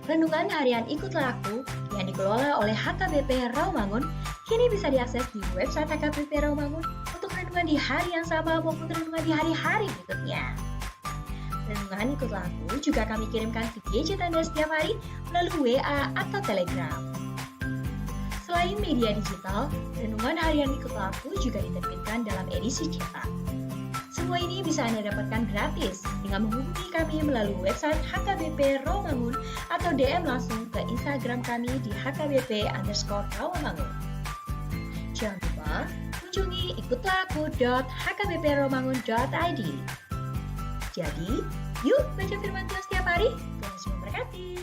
Renungan harian Ikutlah Aku yang dikelola oleh HKBP Rawamangun kini bisa diakses di website HKBP Rawamangun untuk renungan di hari yang sama maupun renungan di hari-hari berikutnya. Renungan Ikutlah Aku juga kami kirimkan ke gadget Anda setiap hari melalui WA atau Telegram. Selain media digital, renungan harian Ikutlah Aku juga diterbitkan dalam edisi cetak. Semua ini bisa Anda dapatkan gratis dengan menghubungi kami melalui website HKBP Rawamangun atau DM langsung ke Instagram kami di HKBP_Rawamangun. Jangan lupa kunjungi ikutlahAku.hkbprawamangun.id. Jadi, yuk baca firman Tuhan setiap hari. Tuhan Yesus memberkati.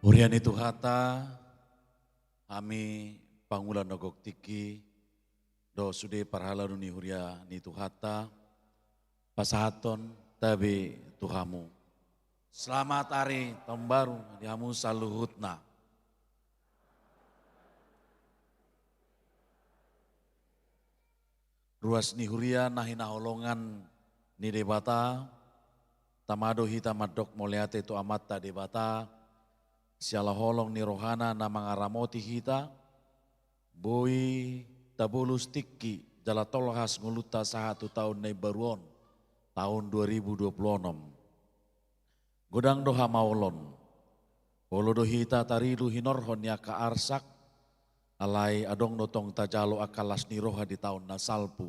Hurian itu hata, kami pangulan nogok tiki, do sude parhala nuni huria ni tuhata, pasahaton tabe tuhamu. Selamat hari tahun baru, dihamu saluhutna. Ruas ni huria nahina holongan ni debata, tamado hita madok moleate tu amata debata, siala holong ni rohana na mangaramoti hita, boi tabulus tikki jala tolhas nguluta sahatu tahun na baruon, tahun 2026. Godang doha maulon, polo dohita taridu hinorhon ya ka arsak, alai adong notong tajalo akalas ni roha di tahun na salpu.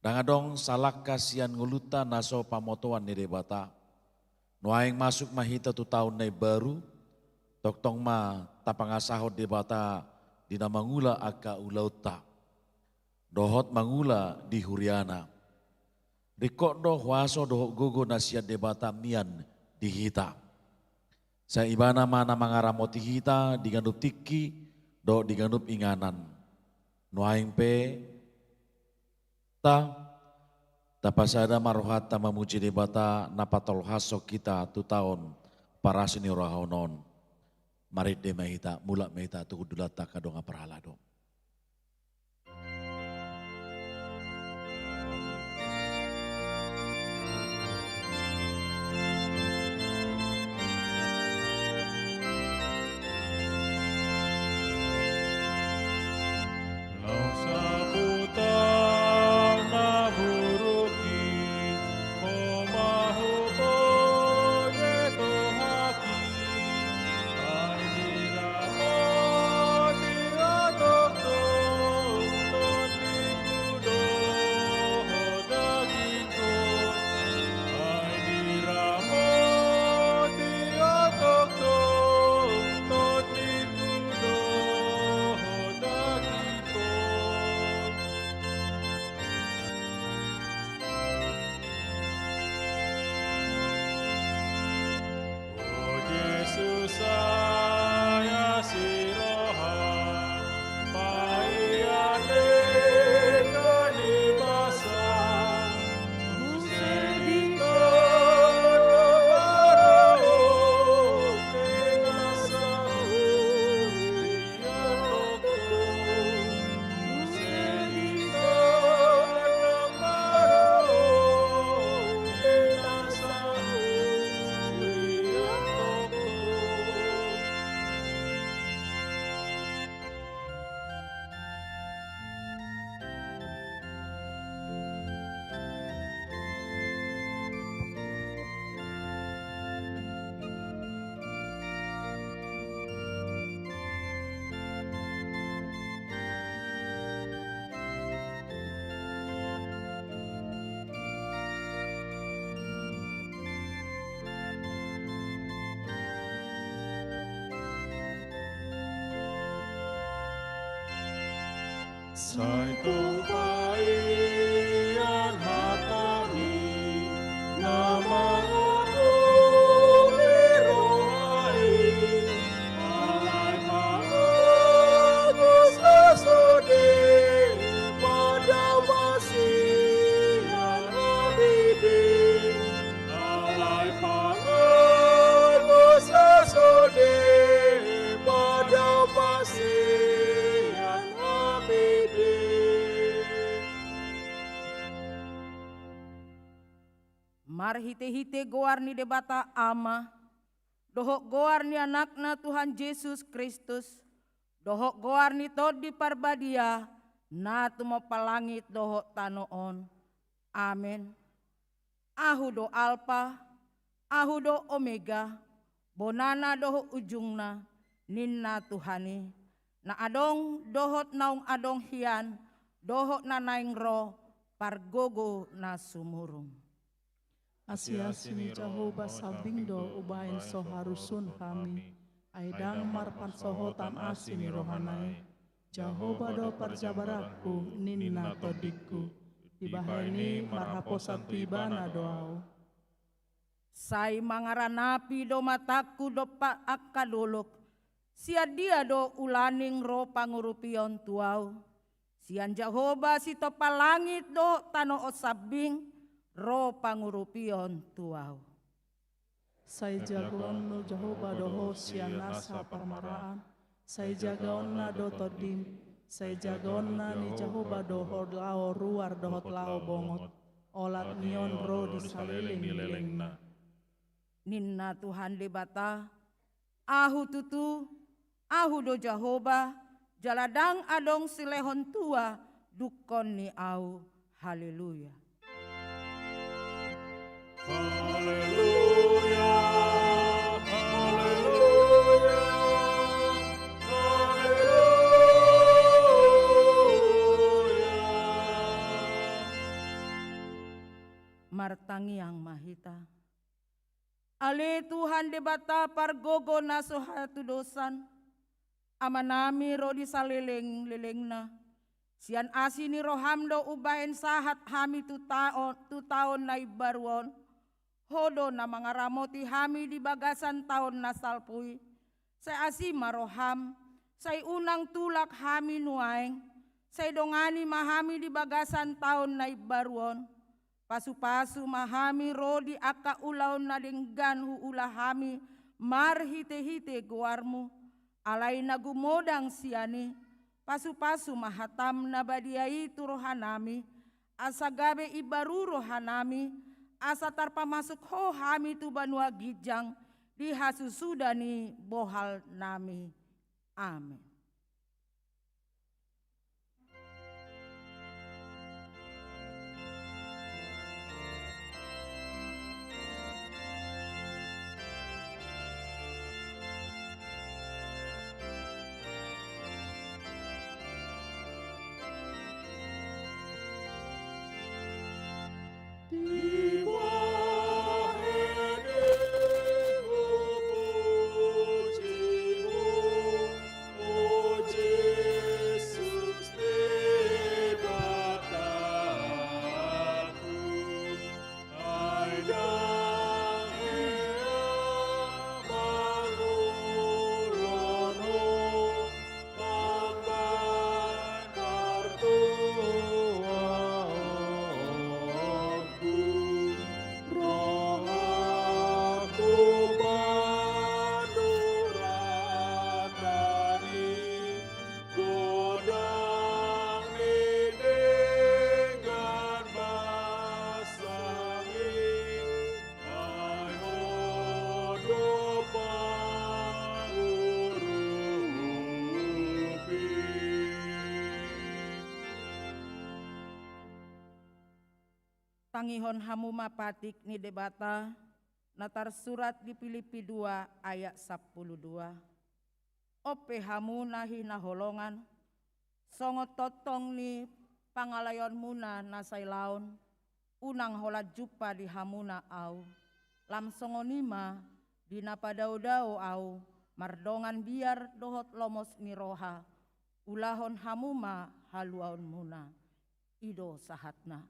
Dan adong salak kasian nguluta naso pamotoan ni debata, nuaing masuk mahita tu tahun na baru, toktong ma tapangasahot debata dina mangula aka ulauta. Dohot mangula di huriana. Rikok doh waso dohok gogo nasiat debata mian di hita. Sa ibana mana mangaramoti hita diganup tiki do diganup inganan. Nuaing pe ta tapasada marohata memuji debata napatol hasok kita tu tahun parasini rahonon. Marit de mahita mulak mahita tu dulata kadonga perhalado. Saito paian hatami nama Mar hite-hite goar ni debata ama, dohok goar ni anakna Tuhan Yesus Kristus, dohok goar ni tod di parbadia, na tumo palangit dohok tanoon. Amen. Ahu do alpa, ahu do omega, bonana dohok ujungna, ninna Tuhani, na adong dohot naung adong hian, dohok na naing ro, pargogo na sumurung. Asia-sini Jehovah sabindo ubahin soharusun kami. Aidang marpan sohotan asini rohanai. Jehovah do parjabaraku ninna todikku. Dibahini marhaposan tibana doau. Sai mangaranapi do mataku do pa akadolok. Sia dia do ulaning ro pangurupion tuau. Sian Jehovah si topa langit do tano osabing ro pangurupion tuau. Sai jagoon no Jehovah doho sian nasa parmaraan. Sai jagaon na do todim. Sai jagaon na ni Jehovah doho lao ruar dohot lao bongot. Olat nion ro di saliling na. Ninna Tuhan lebata, ahu tutu, ahu do Jehovah, jaladang adong silehon tua, dukon ni au, haleluya. Haleluya, haleluya, haleluya. Martangi yang mahita. Ale Tuhan debata pargogo na sohatu dosan. Amanami ro di salileng-lilengna. Sian asini rohamdo ubahen sahat hami tu taon na ibaruon. Hodo na mangaramoti hami di bagasan taon na salpui. Say asima roham. Say unang tulak hami nuaeng. Say dongani mahami di bagasan taon na ibaruon. Pasu-pasu mahami rodi aka ulaw na denggan huula hami marhite-hite guarmu alay na gumodang siani pasu-pasu mahatam na badiai turohanami asa gabe ibaru rohanami asa tarpamasuk ho hami tu banua gijang di hasusudani bohal nami. Amin. Tangihon hamu mapatik ni debata natar surat di Filipi 2 ayat 12. Ope hamu nahi naholongan songo totong ni pangalayon muna nasay laon unang holat jupa di hamuna au lam songo nima di napadao-dao au mardongan biar dohot lomos ni roha ulahon hamuma haluaon muna ido sahatna.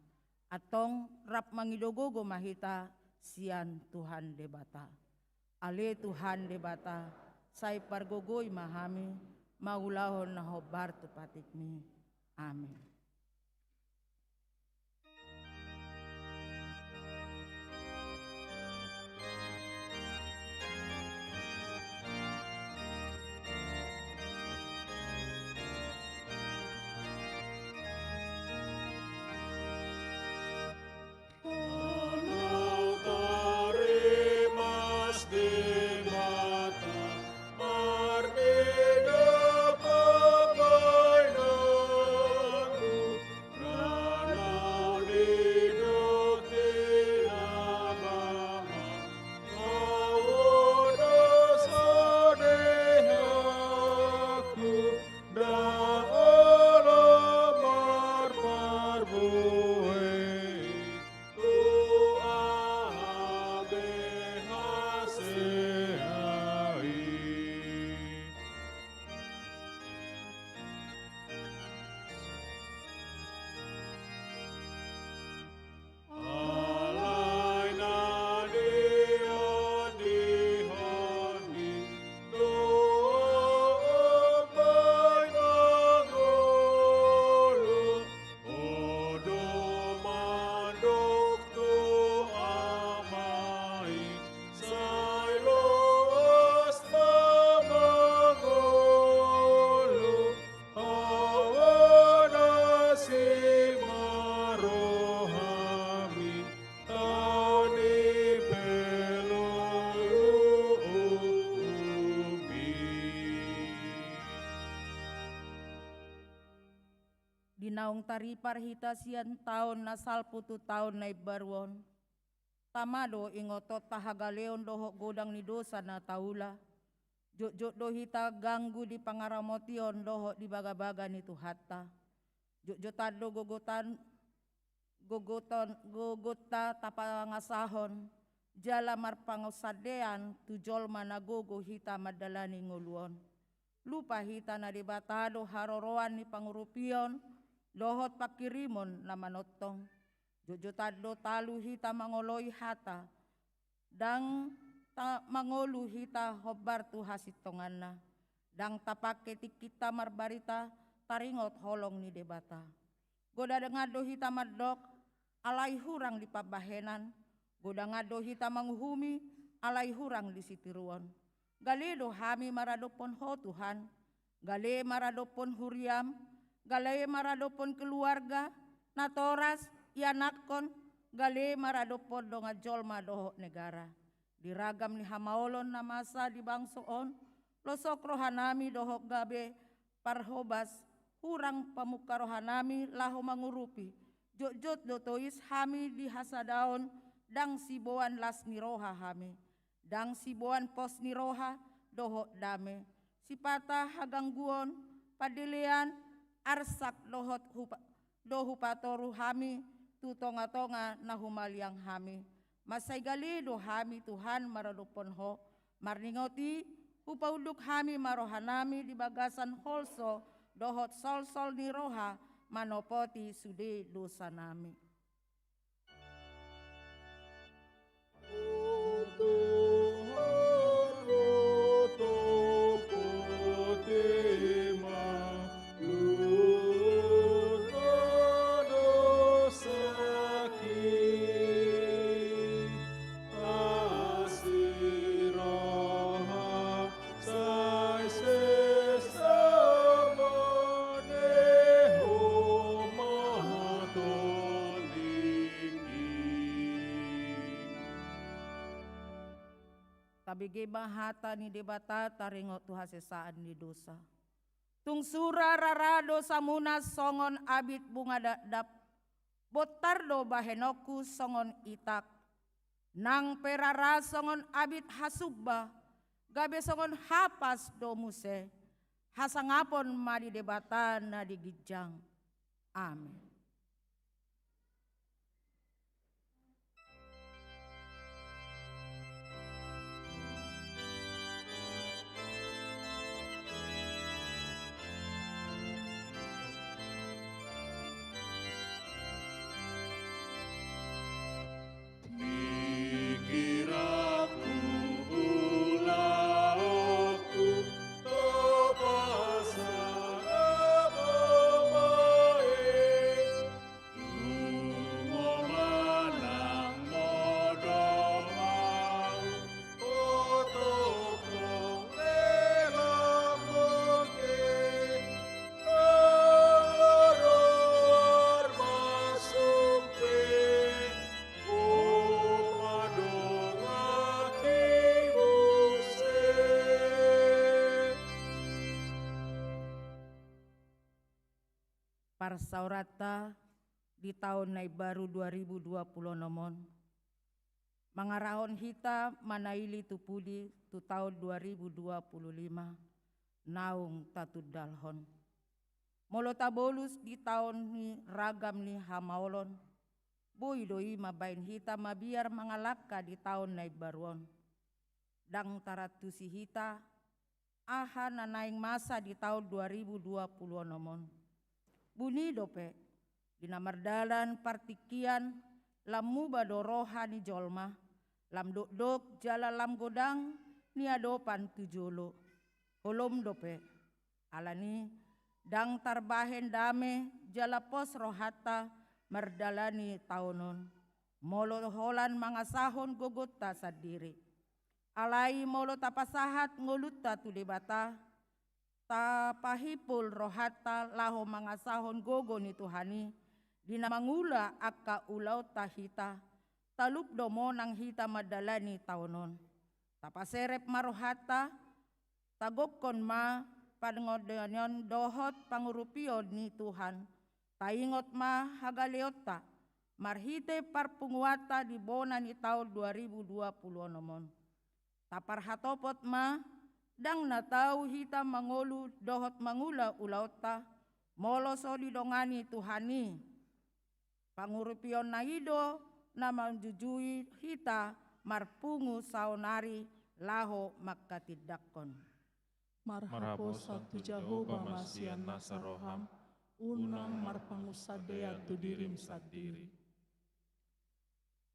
Atong rap mangidogogo mahita sian Tuhan debata. Ale Tuhan debata say pargogoy mahami maulahon na hobar tupatikmi. Amin. Martida pagay ng Naung taripar hita sian taon na salputu taon na ibarwon. Tamado ingotot tahagaleon doho godang ni dosa na taula. Jot do hita ganggu di pangaramotion doho di baga-baga ni Tuhata. Jotado gogota tapangasahon. Jala marpangusadean tujol managogo hita madalani nguluon. Lupa hita na dibatado haroroan ni pangurupion. Dohot pakirimon na manotong. Jojotado talu hita mangoloy hata. Dang mangolu hita hobar tu hasitongan na. Dang tapak ketik kita marbarita taringot holong ni debata. Goda ngado hita madok alai hurang di pabahenan. Goda ngado hita manguhumi alai hurang di sitiruan. Galedo hami maradopon ho Tuhan. Gale maradopon huriam. Gale maradopon keluarga. Natoras ianakkon. Gale maradopon donga jolma doho negara. Diragam ni hamaolon na masa di bangsoon. Losok rohanami doho gabe parhobas. Hurang pamuka rohanami laho mangurupi. Jot dotois hami di hasadaon. Dang siboan las niroha hami. Dang siboan pos niroha doho dame. Sipata hagangguon padilian arsak dohot dohupatoru hami. Tutonga-tonga na humaliang hami. Masay galido hami Tuhan maradopon ho. Marningoti upauduk hami marohanami di bagasan holso. Dohot sol-sol ni roha manopoti sude dosa nami. Tabige bahata ni debata taringot tuhasesaan ni dosa. Tungsura rarado samuna songon abit bunga dadap. Botardo bahenoku songon itak. Nang perara songon abit hasubba. Gabe songon hapas do muse. Hasangapon madi debata na digijang. Amin. Parsaurata di tahun nai baru 2020 nomon. Mangarahon hita manaili tupudi tu tahun 2025 naung tatu dalhon. Molotabolus di tahun ni ragam ni hamaolon. Boy doi mabain hita mabiar mangalaka di tahun nai baruon. Dang taratusi hita aha nanaing masa di tahun 2020 nomon. Buni dope dinamardalan partikian lamu badoroha ni jolma lam dok jala lam godang ni adopan tujolo holom dope alani dang tarbahen dame jala pos rohata mardalani taunon molo holan mangasahon gogota sadiri alai molo tapasahat ngolutta tudebata tapahipul rohata laho mangasahon gogo ni Tuhani dina mangula akka ulaw tahita talup domo nang hita madalani taunon tapaserep marohata tagokon ma padengodanyon dohot pangurupion ni Tuhan Taingot ma hagaleota, marhite parpunguata di bona ni tahun 2020 nomon. Tapar hatopot ma, dang natau hita mangolu dohot mangula ulauta, moloso di dongani Tuhani. Pangurupion na ido na manjujui hita marpungu saunari laho makatidakon. Marhapo Sabtu Jehovah Masian Nasaroham, unang marpangusadea tu dirim sadiri.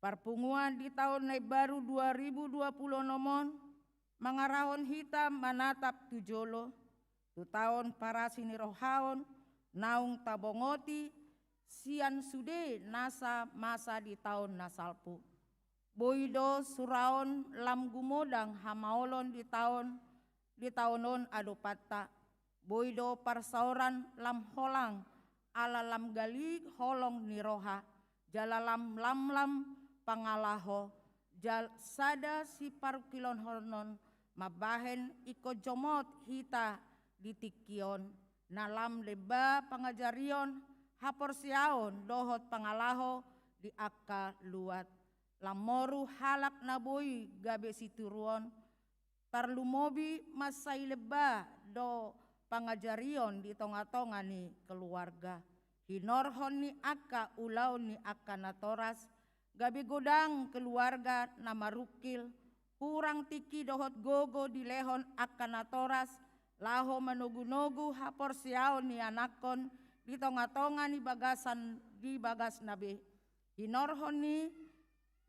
Parpunguan di tahun na baru 2020 nomon, mangarahon hita manatap tujolo, tu tahun para sinirohaon, naung tabongoti, sian sude nasa masa di tahun nasalpu. Boido suraon lam gumodang hamaolon di tahunon adopata. Boido parsauran lam holang ala lam gali holong niroha. Jala lam pangalaho. Jal sada si parukilon honon mabahen iko jomot hita ditikion. Nalam leba pangajarion haporsiaon dohot pangalaho di akka luat. Lamoru halak naboi gabe situruon. Tarlumobi masai leba do pangajarion di tonga-tonga ni keluarga. Hinorhon ni akka ulau ni akka natoras. Gabe godang keluarga na marukil. Kurang tiki dohot gogo di lehon akka natoras. Laho manugu-nugu haporsiaon ni anakon di tonga-tonga ni bagasan di bagas nabe. Hinorhon ni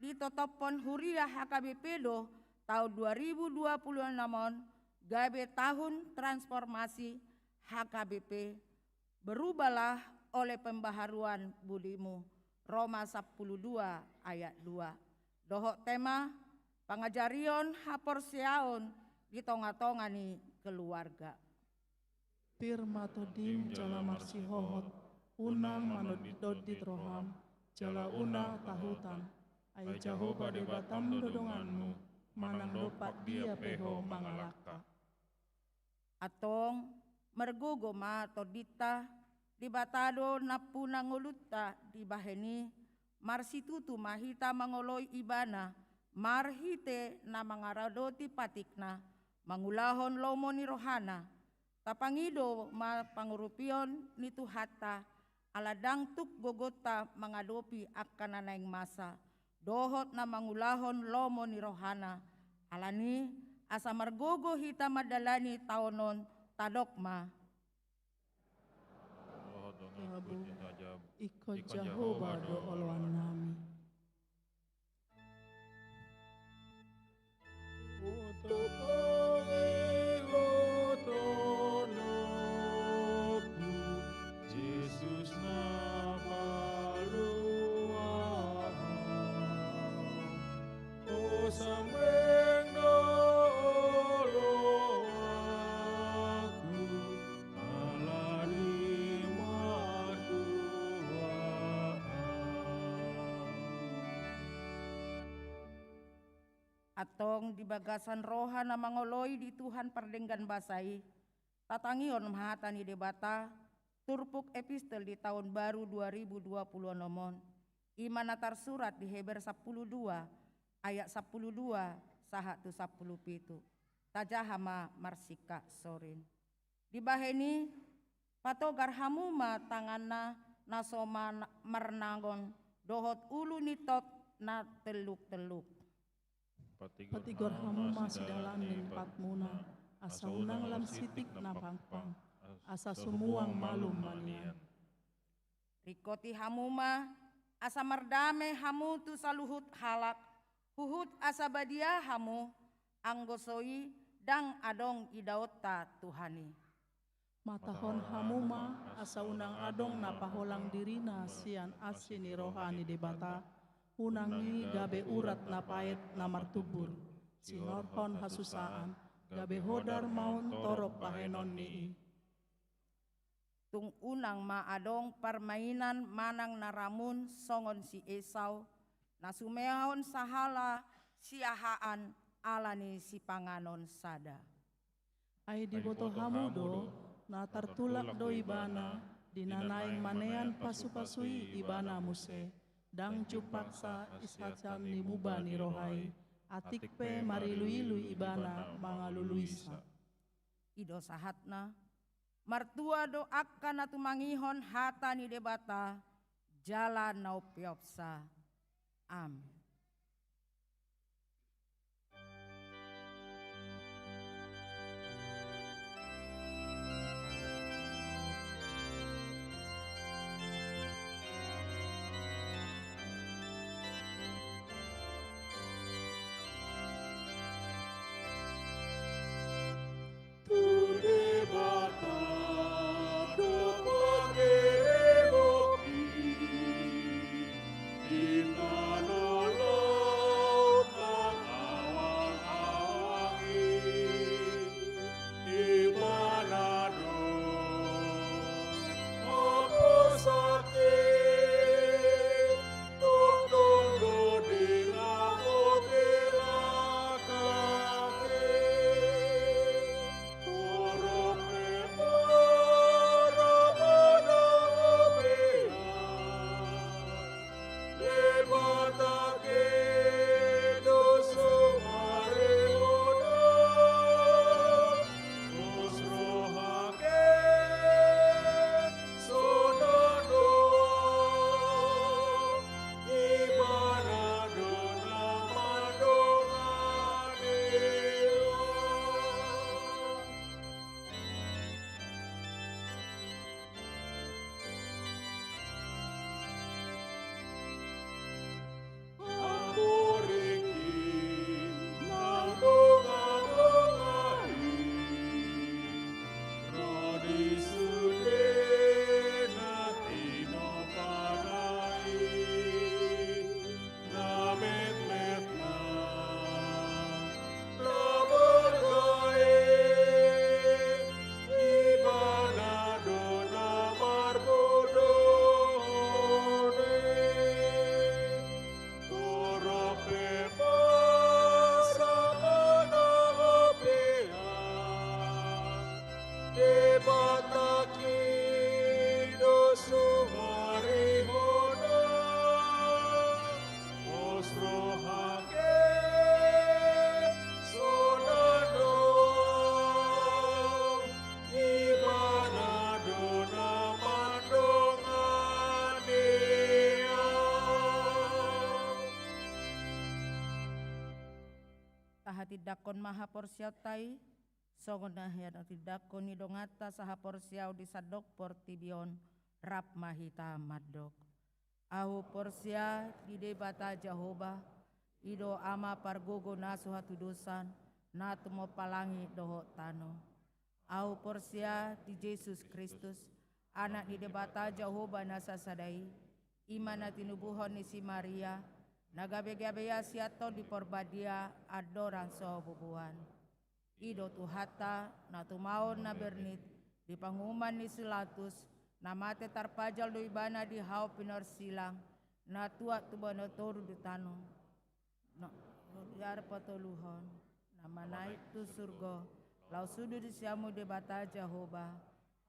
ditotopon huriah HKBP do tahun 2020 namun gabe tahun transformasi HKBP berubahlah oleh pembaharuan budimu. Roma 12 ayat 2. Dohok tema pangajarion haporsiaon di tonga-tonga ni keluarga. Pirma todim jala marsihohot, unang manodidod ditroham, jala unang tahutan. Ay Jehovah debatam dodonganmu, manang dopat dia peho mangalaka. Atong mergogo ma todita di batado napuna nguluta di baheni marsitutu mahita mangoloi ibana marhite na mangaradoti patikna mangulahon lomo ni rohana tapangido ma pangurupion ni tuhata aladang tuk gogota mangadopi akan nanaing masa dohot na mangulahon lomo ni rohana alani asa margogo hita madalani taonon tadokma. Rabu, iko Jehovah do oloan nami. Jesus napaluan, o sameng dolo aku alani matuaan. Atong di bagasan roha na mangoloi di Tuhan perdenggan basai tatangion mahata ni debata turpuk epistel di tahun baru 2020 nomon imana tarsurat di Heber 12 ayat 12 saha tu 17 tajahama marsika sorin di baheni patogar hamuma tanganna nasoma mernangon dohot ulu nitot na teluk-teluk. Patigor hamu masih dalam nimpat muna, asa unang lam sitik na pangpang, asa sumuang malum manian. Rikoti hamuma asa mardame hamu tu saluhut halak, huhut asa badia hamu, anggosoi dang adong idaota Tuhani. Matahon hamuma, asa unang adong napaholang dirina sian asini rohani debata, unangi gabe urat na pait na martubur, sinorhon hasusaan, gabe hodar maun torok pahenon nii. Tung unang maadong permainan manang naramun songon si Esau, nasumehon sahala siahaan alani si panganon sada. Ay di boto hamudo, na tartulak do ibana, dinanaing manean pasu-pasui ibana muse, dang cupaksa isatsan ni muba ni rohai, atik pe marilui-lui ibana mangaluluisa. Ido sahatna, martua doakan atu mangihon hata ni debata, jalan nau piopsa. Amin. Tidakon maha porsiautai, songona hian tidakon idongata saha porsiau di sadok portibion rap mahita madok. Ahu porsia di debata Jehovah, ido ama pargogo nasu hatu dosan, natumo palangi doho tano. Ahu porsia di Yesus Kristus, anak di debata Jehovah nasa sadai, imana tinubuhon ni si Maria, nagabe-gabeya siato di porbadia adoran so bubuan. Ido tuhata na tumaon na bernit di pangumuman ni Silatus na mate tarpajal do ibana di hau pinor silang na tuat tubano toru di tanong. No diar patoluhon na manai tu surgo lau sudu di siamu debata Jehovah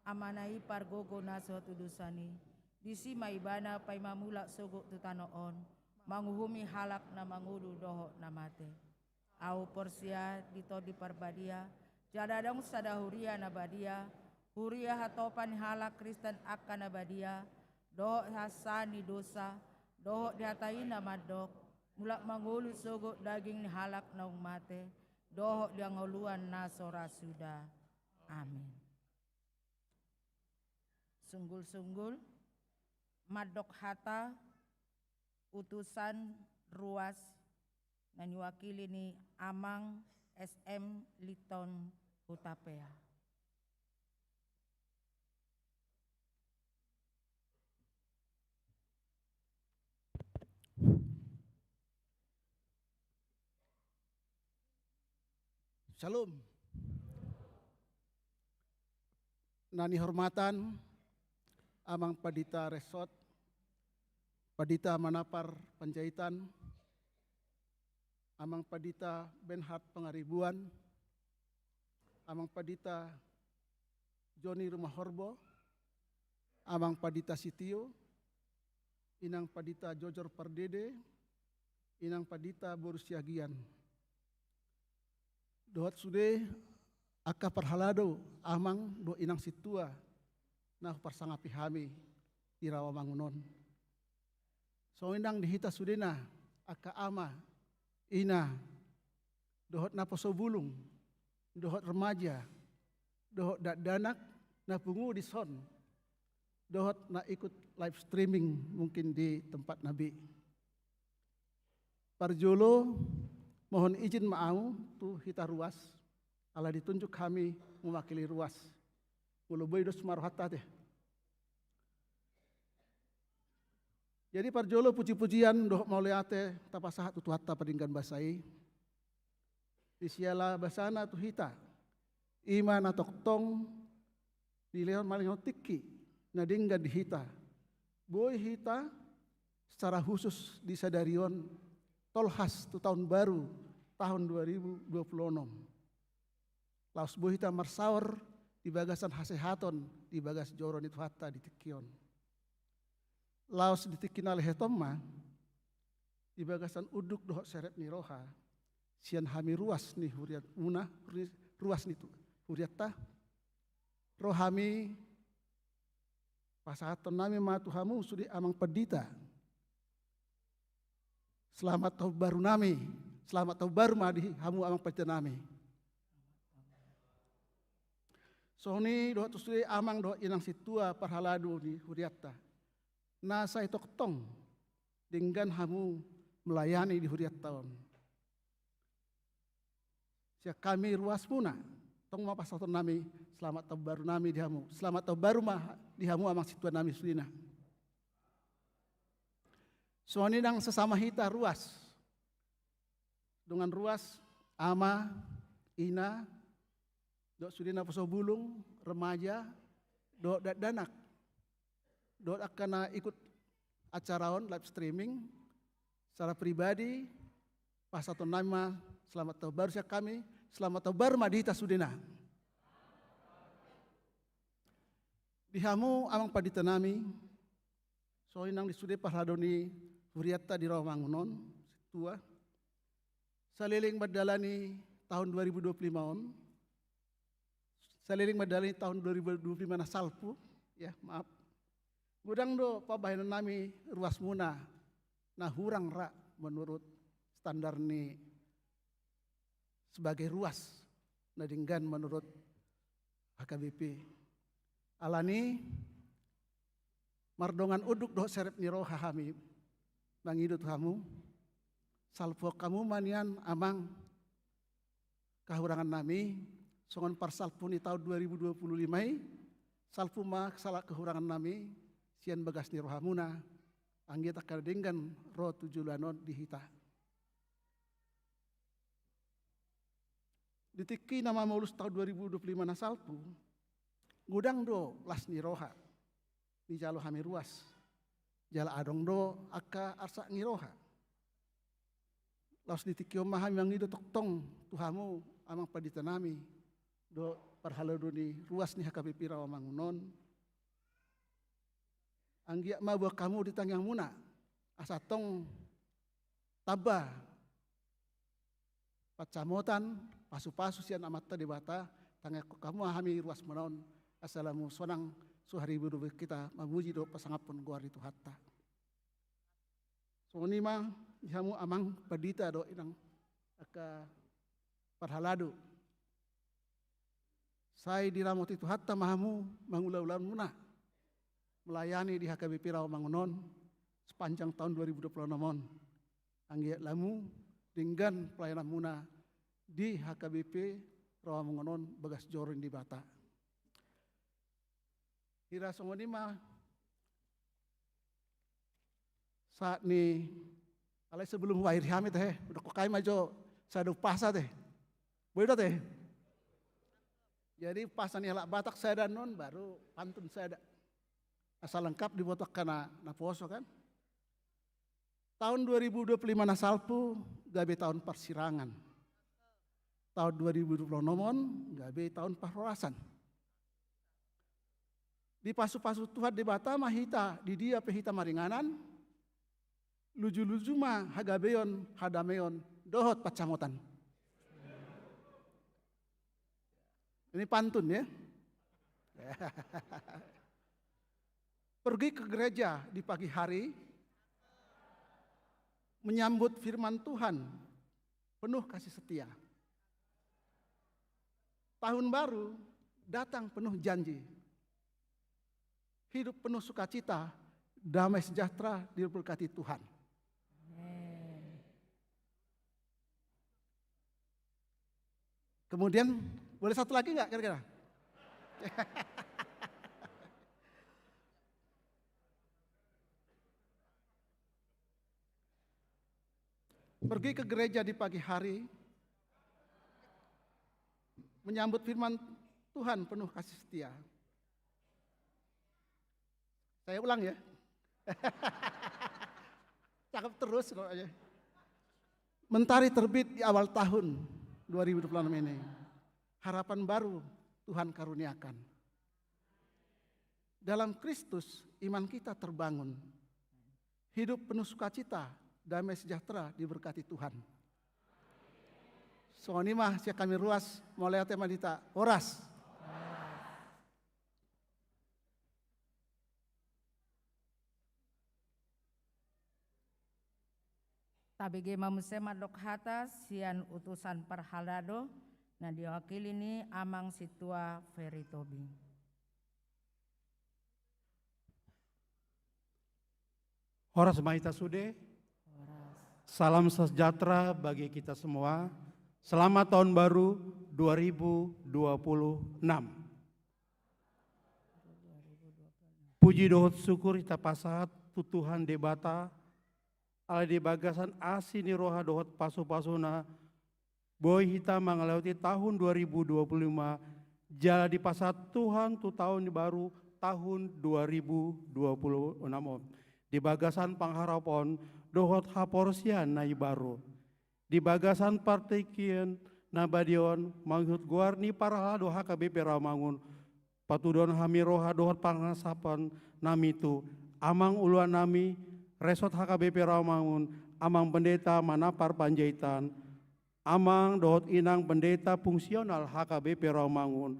amanai pargogo naso tudusani di sima ibana pai mamula sogo tu tanoon manguhumi halak na mangudu doho na mate. Au porsia dito di parbadia, jadadong sadahuria na badia, huria hatopan halak Kristen akan na badia, doho hasani dosa, doho dihatai na madok, mulak mangulu sogo daging ni halak na mate, doho diangoluan na sora suda. Amin. Sunggul-sunggul, madok hata, utusan ruas na niwakili ni Amang SM Liton Hutapea. Shalom. Nani hormatan Amang Padita Resort, Padita Manapar Panjaitan, Amang Padita Benhart Pengaribuan, Amang Padita Joni Rumah Horbo, amang padita Sitio, inang padita Jojor Pardede, inang padita Borusiagian. Dohat sude aka parhalado amang do inang situa na parsangapi hami di Rawamangunon. So inang dihita sudena aka ama ina dohot na posobulung, dohot remaja, dohot danak na pungu di son, dohot na ikut live streaming mungkin di tempat Nabi. Parjolo mohon izin maau tu hita ruas, ala ditunjuk kami mewakili ruas. Mulu boy dos marohata teh. Jadi parjolo puji-pujian doh mauliate tapasahat tu hatta padinggan basai. Disiala basana tu hita. Ima na toktong dileon malingon tiki na dinggan di hita. Boy hita secara khusus di Sadarion tolhas tu tahun baru tahun 2026. Laos boy hita marsawar di bagasan hasehaton di bagas joron itu hatta di tikion. Laos di tikinal hetomma di bagasan uduk dohok seret ni roha. Sian hami ruas nih huriat una ruas nih tu huriat ta rohami pasahaton nami matu hamu sudi amang pedita. Selamat tahun baru nami, selamat tahun baru madi hamu amang pedita nami. Soni doh tu sudi amang doh inang situa parhaladu ni huriat ta. Nasa itu ketong dengan hamu melayani di huriat tahun. Siap kami ruas puna, tong ma pasaton nami, selamat tahun baru nami di hamu, selamat tahun baru mah di hamu amang situan nami sudina. Soalnya nang sesama hita ruas, dengan ruas ama, ina, dok sudina posobulung, remaja, dok danak, dok akan ikut acaraon live streaming, secara pribadi, pasaton nami selamat tahun baru siap kami, selamat tahun baru madita sudina. Dihamu amang padita nami, so inang disude parladoni huriatta di Rawamangunon, tua. Saliling madalani tahun 2025 on. Saliling madalani tahun 2025 na salpu, ya maaf. Gudang do pabahinan nami ruas muna na hurang ra menurut standar ni sebagai ruas nadinggan menurut HKBP. Alani mardongan uduk doh serep ni roha hami mangidut kamu salpo kamu manian amang kahurangan nami songon parsalpu ni tahun 2025 salpu ma salah kehurangan nami sian bagas ni rohamuna anggita kadinggan roh tujulanon dihita. Ditiki nama maulus tahun 2025 na salpu, gudang do las ni roha, ni jalo hami ruas, jala adong do aka arsa ni roha. Laos ditiki omaham yang itu toktong tuhamu amang padita nami, do parhalado ni ruas ni HKBP Rawamangunon. Anggiak mabuah kamu di tangyang muna, asatong tabah, pacamotan, pasu-pasu sian amata di bata tangga kamu hami ruas menaun assalamu sonang suhari biru kita mamuji do pasangapun guar itu hatta. So ni mah jamu amang padita do inang aka parhalado. Saya diramot itu hatta mahamu mangulau-ulan muna melayani di HKBP Rawamangunon sepanjang tahun 2026 anggiat lamu dengan pelayanan muna di HKBP Rawamangunon bagas jorin di bata. Kira songoni mah saat ni alai sebelum wahir hamid teh udah kok kai majo sadu pasa teh. Boleh teh. Jadi pasan elak Batak saya dan non baru pantun saya asal lengkap dibotak karena naposo kan. Tahun 2025 na salpu gabe tahun persirangan. Tahun 2020 nomon gabe tahun parorasan. Di pasu-pasu Tuhan di bata mahita, di dia pehita maringanan, luju-luju mah hagabeon, hadameon, dohot pacamotan. Ini pantun ya. Pergi ke gereja di pagi hari, menyambut firman Tuhan, penuh kasih setia. Tahun baru datang penuh janji. Hidup penuh sukacita, damai sejahtera diberkati Tuhan. Kemudian boleh satu lagi nggak kira-kira? Pergi ke gereja di pagi hari, menyambut firman Tuhan penuh kasih setia. Saya ulang ya. Cakep terus kalau aja. Mentari terbit di awal tahun 2026 ini. Harapan baru Tuhan karuniakan. Dalam Kristus iman kita terbangun. Hidup penuh sukacita, damai sejahtera diberkati Tuhan. So ini mah siap kami ruas mulai tema dita oras. Tabege mamuse madok hata sian utusan parhalado na diwakili ni amang situa Feritobi. Horas Mahita Sude, salam sejahtera bagi kita semua. Selamat tahun baru 2026. Puji dohot syukur kita pasat tutuhan debata. Ala di bagasan asini roha dohot pasu-pasuna boy hita mengalauti tahun 2025 jala di pasat Tuhan tu tahun baru tahun 2026 di bagasan pangharapon dohot haporsian nai baru di bagasan partikian nabadion manghut guarni parahado HKBP Rawamangun patudon hami roha dohot pangasapan nami tu amang uluan nami Resort HKBP Rawamangun, amang pendeta Manapar Panjaitan, amang dohot inang pendeta fungsional HKBP Rawamangun,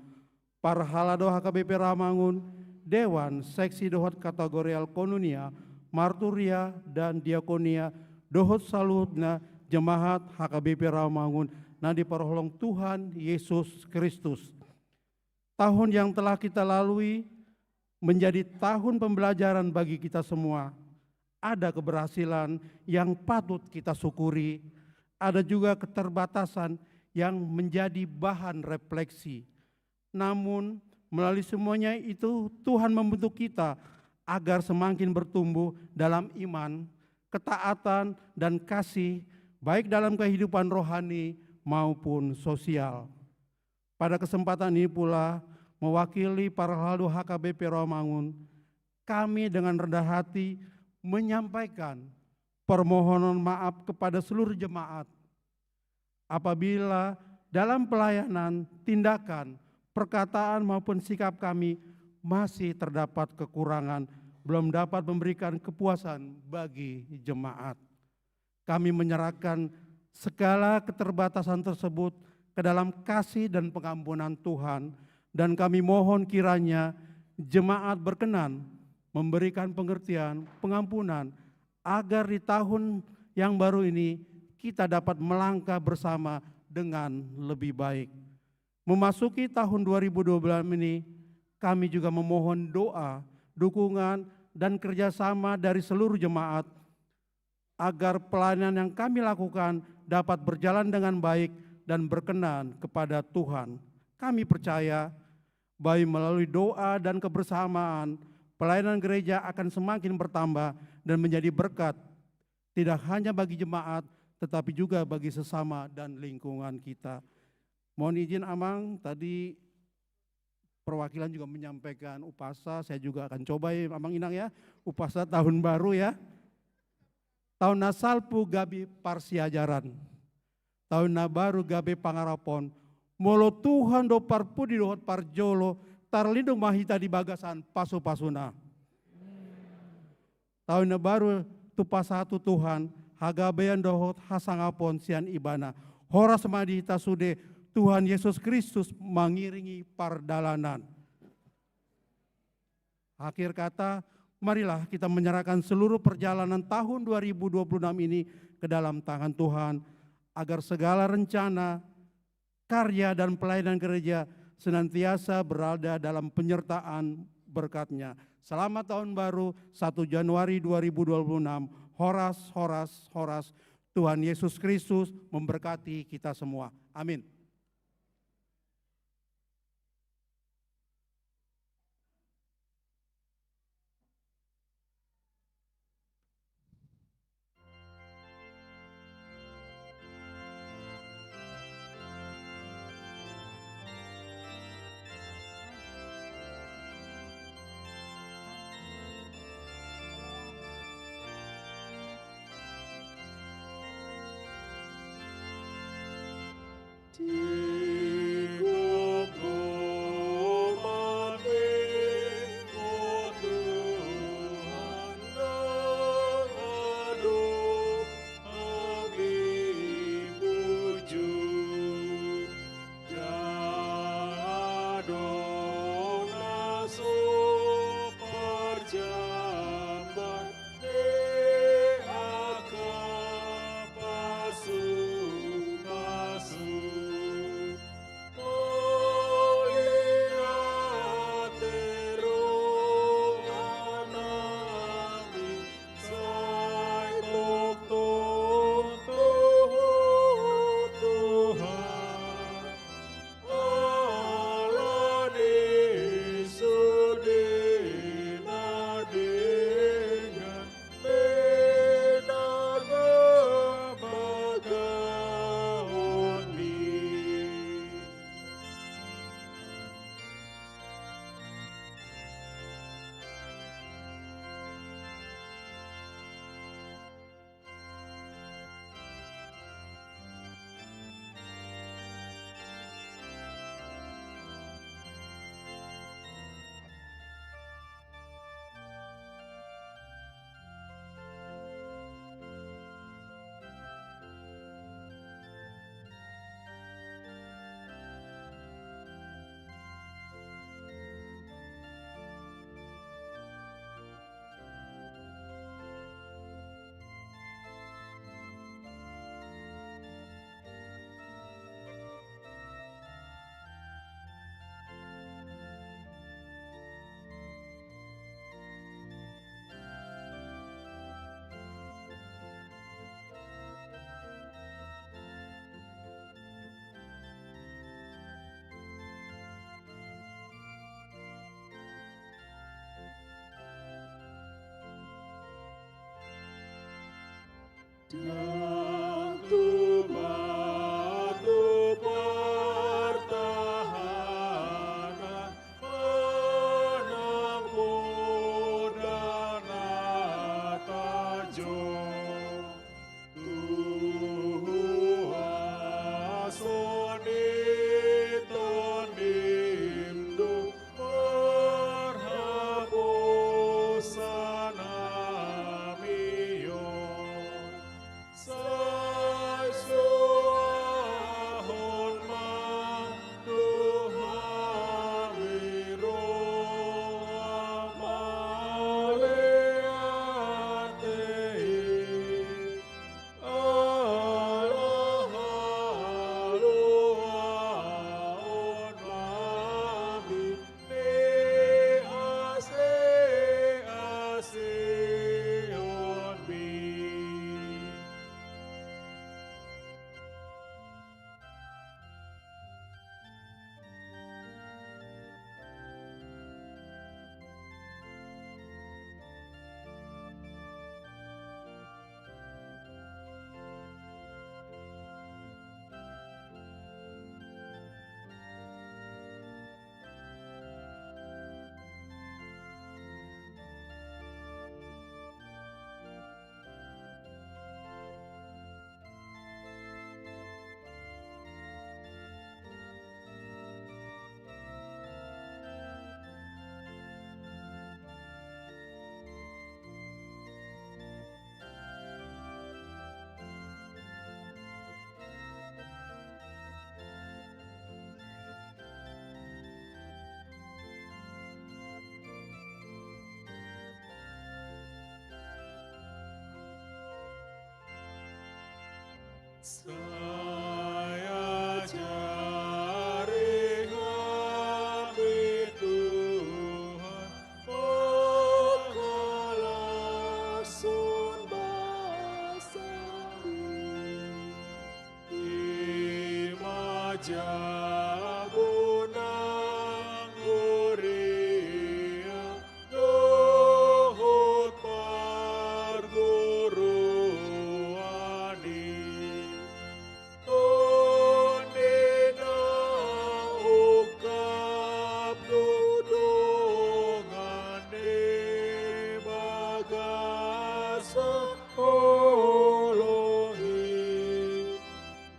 parhalado HKBP Rawamangun, Dewan Seksi Dohot Kategorial Konunia, Marturia dan Diakonia, dohot salutna jemaat HKBP Rawamangun, na diperholong Tuhan Yesus Kristus. Tahun yang telah kita lalui menjadi tahun pembelajaran bagi kita semua. Ada keberhasilan yang patut kita syukuri, ada juga keterbatasan yang menjadi bahan refleksi. Namun melalui semuanya itu Tuhan membentuk kita agar semakin bertumbuh dalam iman, ketaatan dan kasih baik dalam kehidupan rohani maupun sosial. Pada kesempatan ini pula mewakili Parhalado HKBP Rawamangun, kami dengan rendah hati menyampaikan permohonan maaf kepada seluruh jemaat apabila dalam pelayanan, tindakan, perkataan maupun sikap kami masih terdapat kekurangan, belum dapat memberikan kepuasan bagi jemaat. Kami menyerahkan segala keterbatasan tersebut ke dalam kasih dan pengampunan Tuhan, dan kami mohon kiranya jemaat berkenan memberikan pengertian, pengampunan, agar di tahun yang baru ini kita dapat melangkah bersama dengan lebih baik. Memasuki tahun 2012 ini, kami juga memohon doa, dukungan, dan kerjasama dari seluruh jemaat, agar pelayanan yang kami lakukan dapat berjalan dengan baik dan berkenan kepada Tuhan. Kami percaya, baik melalui doa dan kebersamaan, pelayanan gereja akan semakin bertambah dan menjadi berkat, tidak hanya bagi jemaat, tetapi juga bagi sesama dan lingkungan kita. Mohon izin Amang, tadi perwakilan juga menyampaikan upasa, saya juga akan coba ya Amang Inang ya, upasa tahun baru ya. Tahun nasalpu gabi parsiajaran, tahun na baru gabi pangarapon, molo Tuhan do parpudi dohot parjolo, tarlindung mahita di bagasan pasu-pasuna. Tahun baru tu pasatu Tuhan, hagabean dohot hasangapon sian ibana. Horas madita sude Tuhan Yesus Kristus mengiringi pardalanan. Akhir kata, marilah kita menyerahkan seluruh perjalanan tahun 2026 ini ke dalam tangan Tuhan, agar segala rencana, karya dan pelayanan gereja senantiasa berada dalam penyertaan berkat-Nya. Selamat tahun baru 1 Januari 2026. Horas, horas, horas. Tuhan Yesus Kristus memberkati kita semua. Amin. Sana Saya cari kami Tuhan, Allah sun basari, imajabunang guria, dohot parguruani. Tonina ukap dudungane bagasa olohi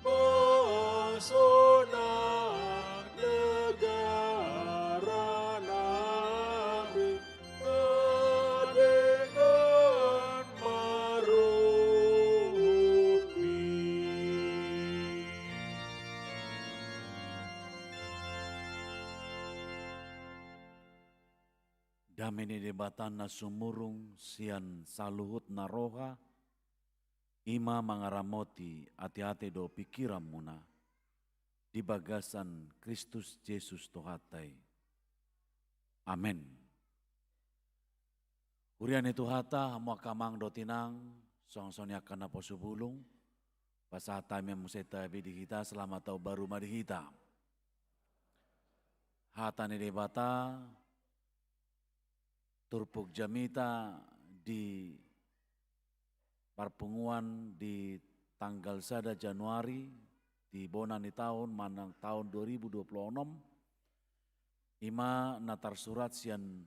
masonang negara nabi kadegan marupi. Damini debatan na sumurung sian saluhut na roha, ima mangaramoti ati-ati do pikiran muna, di bagasan Kristus Yesus Tuhatai. Amen. Urian itu hata hamu akamang do tinang, song-songnya kana posubulung, pasata memuseta bidi kita selama tau baru madi kita. Hata ni debata, turpuk jamita di perpunguan di tanggal 1 Januari di bonan di tahun manang tahun 2026 ima natar surat sian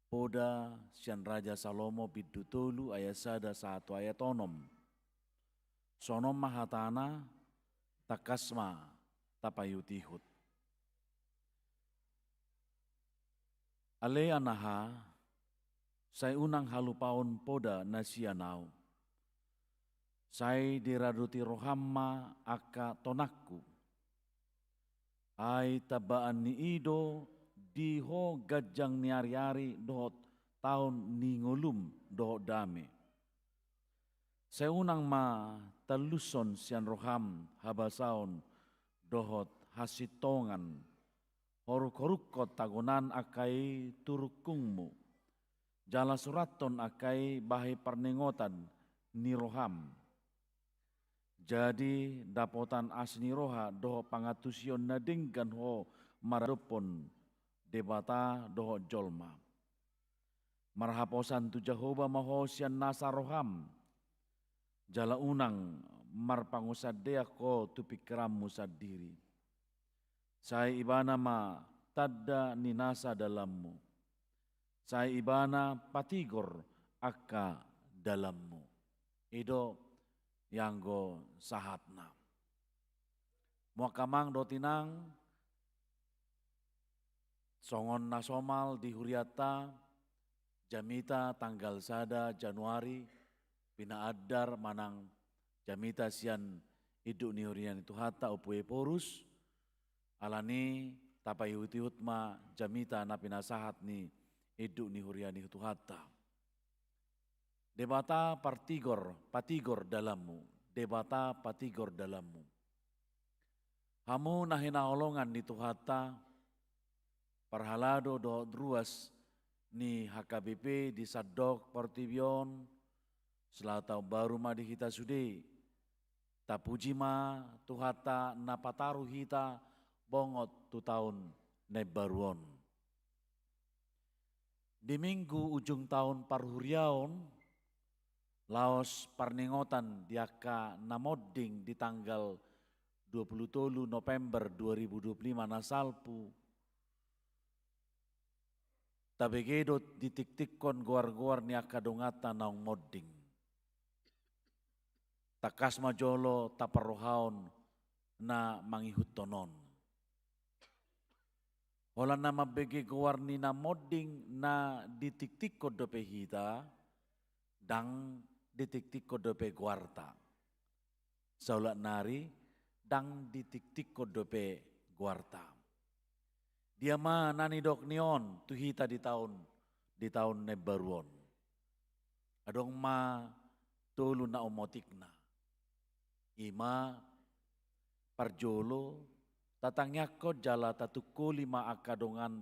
poda sian Raja Salomo bidutulu ayat 1 ayat 6 sonom mahatana takasma tapayutihut. Ale anaha, saya unang halupaon poda nasianau. Saya diraduti rohamma aka tonakku. Ai tabaan ni ido diho gajang ni ari-ari dohot tahun ni ngolum dohot dame. Saya unang ma teluson sian roham habasaon dohot hasitongan. Horuk-horukot tagunan akai turukungmu. Jala suraton akai bahi parningotan ni roham. Jadi dapotan asni roha doho pangatusion nadingkan ho maradopon debata doho jolma. Marhaposan tu Jehovah mahosian nasa roham. Jala unang marpangusadea ko tu pikiranmu sadiri. Saya ibana ma tadda ninasa dalammu. Saya ibana patigor akka dalammu. Ido yang go sahatna. Muakamang dotinang songon nasomal di Huriata jamita tanggal 1 Januari pina adar manang jamita sian iduk ni hurian itu hata upue porus. Alani tapai hutiut ma jamita na pinasahat ni iduk ni huriani hutuhata. Debata patigor dalammu. Debata patigor dalammu. Hamu nahinaolongan ni tuhata parhalado do druas ni HKBP di Sadok Portibion selatau baru madi kita sude. Tapujima tuhata napataru hita bongot tu tahun nebaruon. Di minggu ujung tahun parhuriaon, laos parningotan diaka namodding di tanggal 23 November 2025 nasalpu. Tabegedot ditik-tikkon goar-goar ni akadongata naong modding. Takas majolo taparohaon na mangihut tonon. Wala na mabege goar ni na modding na ditik-tik ko dope hita, dang ditik-tik ko dope guarta. Saulat nari, dang ditik-tik ko dope guarta. Dia ma nani dok nion tu hita di tahun nebaruon. Adong ma tulu na omotik na. Ima parjolo tatangnya ko jala tatuko lima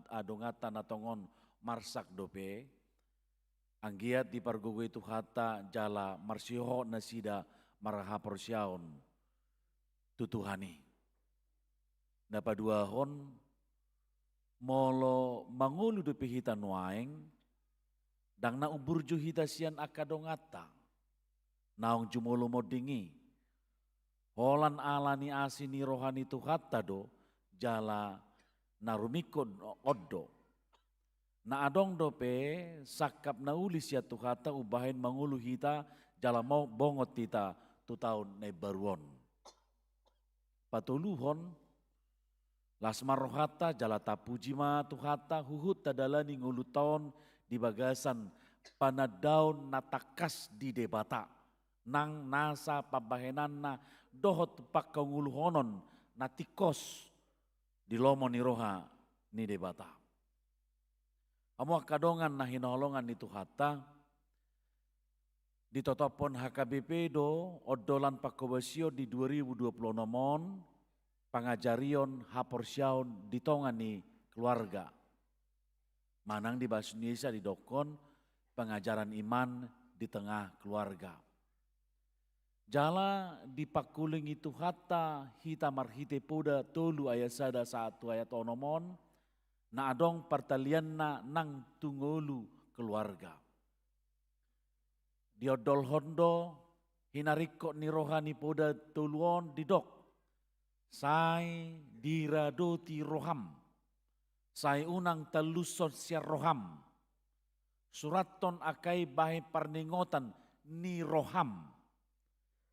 adongatan atongon marsak dope. Anggiat di pargogo itu hata jala marsiho nasida marahaporsyaon tutuhani. Napaduahon molo mangulu dope hita nuaeng dang na uburju hita sian akadongata. Naong jumolo modingi. Holan alani asini rohani tuhata do jala narumikod oddo. Na adong dope sakap na ulis ya tuhata ubahin mangulu hita jala mau bongot kita tu tahun na baruon. Patuluhon lasmar rohata jala tapujima tuhata huhut tadalani ngulu tahun di bagasan panadaun natakas di debata. Nang nasa pabahenan na dohot pakangulu honon na tikos di lomo ni roha ni debata. Amo kadongan na hinolongan ni Tuhata ditotopon HKBP do odolan pakobasio di 2020 nomon pangajarion haporsyaon ditongan ni keluarga. Manang di bahasa Indonesia di dokon pengajaran iman di tengah keluarga. Jala di pakuling itu hata hita marhite poda tolu ayat sada 1 ayat onomon na adong partalian na nang tungolu keluarga. Diodol hondo hinariko ni rohani poda toluon didok. Sai diradoti roham. Sai unang talusot siya roham. Suraton akai bahe parningotan ni roham.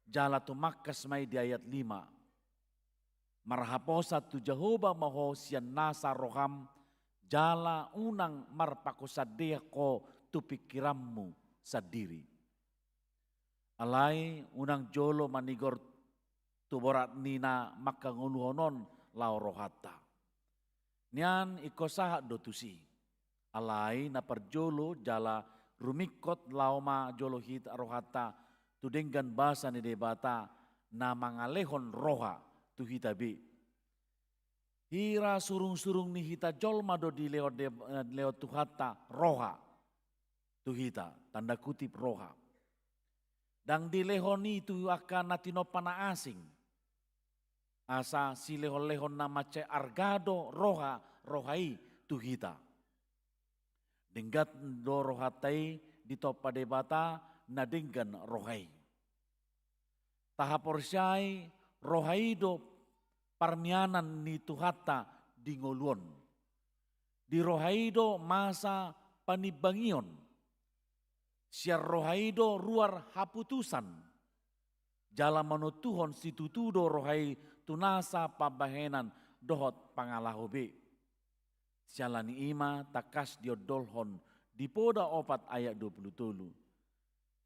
Jala tumakas may di ayat 5. Marhaposa tu Jehovah maho siyan nasa roham. Jala unang marpakosadea ko tu pikirammu sadiri. Alay unang jolo manigor tu borat nina makanguluhonon lao rohata. Nian ikosaha dotusi. Alay na parjolo jala rumikot lauma jolo hita rohata tu denggan bahasa ni debata na mangalehon roha tu hitabi. Hira surung-surung ni hita jolma do di lewat tu hata roha tu hita, tanda kutip roha. Dang di lehoni tu akan natinopana asing. Asa si lehon-lehon nama ce argado roha rohai tu hita. Denggat do rohatai di topa debata na denggan rohai. Tahaporsyai rohaido parmianan ni tuhata di ngoluon. Di rohaido masa panibangion. Siar rohaido ruar haputusan. Jala manutuhon situtudo rohai tunasa pabahenan dohot pangalahobe. Sialani ima takas diodolhon di poda 4 ayat 20.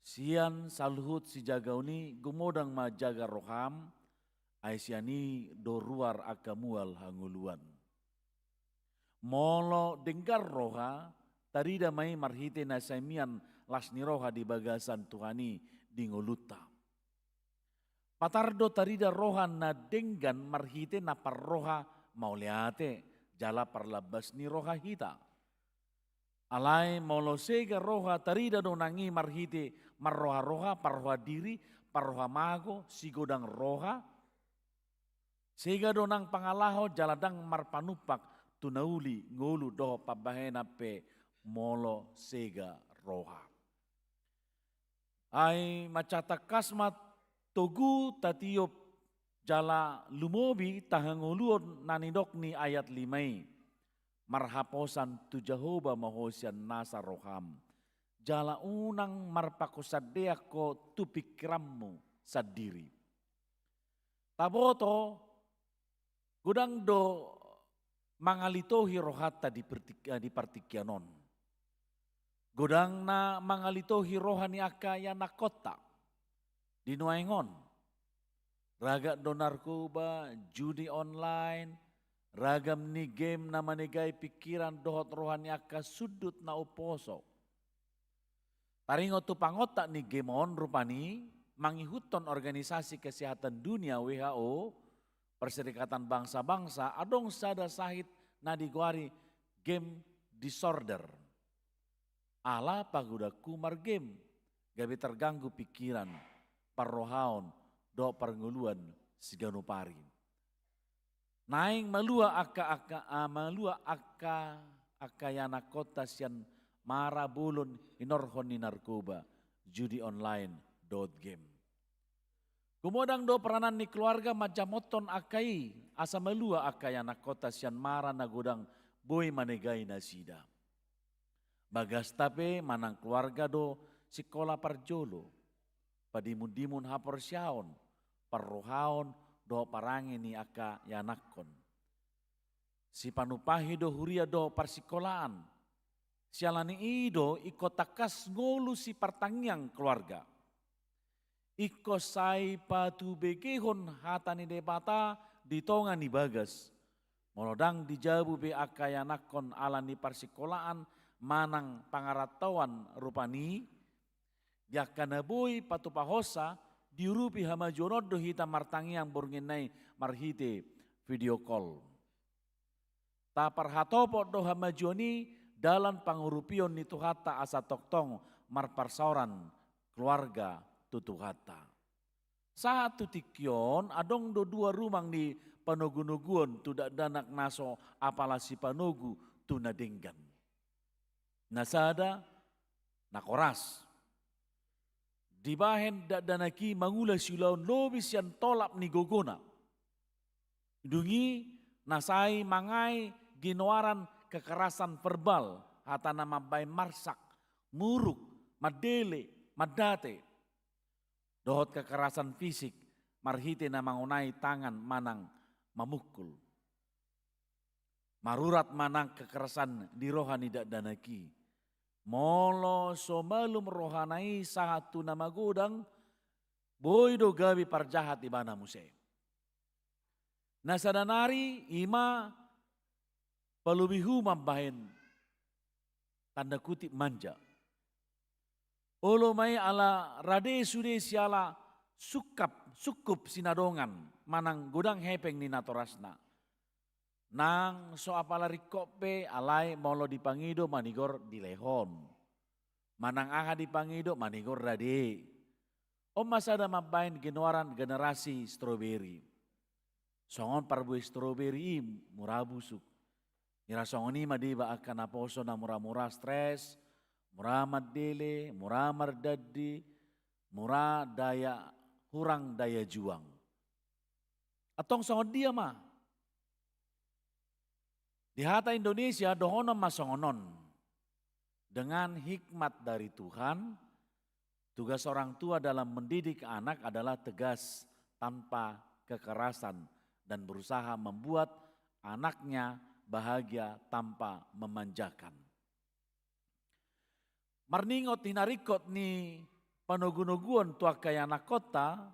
Sian saluhut si jagauni gumodang majaga roham aisyani do ruar akamual hanguluan. Molo denggar roha tarida mai marhite nasamian lasni roha di bagasan Tuhani di ngoluta. Patardo tarida roha na denggan marhite na parroha mauliate jala parlabas ni roha hita. Alai molo sega roha tarida donangi marhite marroha-roha parroha diri, parroha mago, sigodang roha. Sega donang pangalaho jaladang marpanupak tunauli ngolu doho pabahena pe molo sega roha. Ai macata kasmat togu tatiop jala lumobi tahanguluon nanidok ni ayat 5. Marhaposan tu Jehovah mahosian nasa roham. Jala unang marpakosadea ko tu pikirammu sadiri. Taboto gudang do mangalitohi rohata di partikianon. Gudang na mangalitohi rohani akaya na kota di nuaingon. Raga do narkoba, judi online, ragam ni game na manigay pikiran dohot rohani aka sudut na uposo. Taringo tu pangotak ni game on rupani mangihuton Organisasi Kesehatan Dunia WHO, Perserikatan Bangsa-Bangsa, adong sada sahit na digwari game disorder. Ala paguda kumar game, gabi terganggu pikiran, parrohaon, do parnguluan siganupari. Naing malua akayana kota sian mara bulun inorhon ni narkoba, judi online, game. Kumodang do peranan ni keluarga majamoton akai, asa malua akayana kota sian mara nagodang boy manegai nasida. Bagas tape manang keluarga do sekolah parjolo, padimun-dimun hapor syaon, parrohaon do parangi ni aka yanakon. Si panupahi do huria do parsikolahan, sialani ido iko takas ngolu si partangiang keluarga. Iko sai patu begehon hatani debata ditongan ni bagas. Molodang dijabu be aka yanakon ala ni parsikolahan, manang pangaratauan rupani, yakana boy patu pahosa diurupi hama jonod do hita martangiang borngenai marhite video call. Ta parhatopo do hama joni dalam pangurupion ni tuhata asa toktong marparsauran keluarga tutuhata. Saat tutikyon adong do dua rumang ni panogunuguan tudak danak naso apala si panogu tunadenggan. Nasada nakoras. Dibahen danaki mangula silaun lobis yang tolap ni gogona. Dungi nasai mangai ginoaran kekerasan verbal hatana mabai marsak, muruk, madele, madate. Dohot kekerasan fisik marhite na mangunai tangan manang mamukul. Marurat manang kekerasan di rohani danaki. Molo somalum rohanai satu nama godang boydo gabi parjahat di bana muse. Nasadanari ima palubihu mambahen tanda kutip manja. Olo mai ala rade sude siala sukup sinadongan manang godang hepeng ni natorasna. Nang so apala rikope alai molo dipangido manigor dilehon. Manang aha dipangido manigor rade. O masada mabain genuaran generasi strawberry. Songon parbuih strawberry murah busuk. Nira songoni madiba akan aposo na murah-murah stres, murah madele, murah mardadi, murah daya hurang daya juang. Atong songon dia mah. Di hata Indonesia dohonom masongonon. Dengan hikmat dari Tuhan, tugas orang tua dalam mendidik anak adalah tegas tanpa kekerasan dan berusaha membuat anaknya bahagia tanpa memanjakan. Marningot hinarikot ni panogunuguan tua kaya anak kota,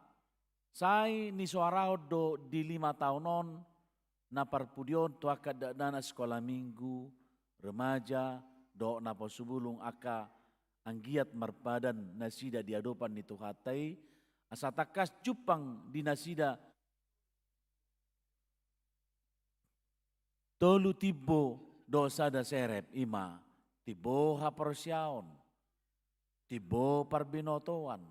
sai ni suarahod do di 5 tahunon, na parpudion tua kadadana sekolah minggu, remaja, do na posubulung aka anggiat marpadan nasida diadopan ni tuhatai, asatakas jupang di nasida tolu tibo dosa da serep ima, tibo hapersyaon, tibo parbinotoan,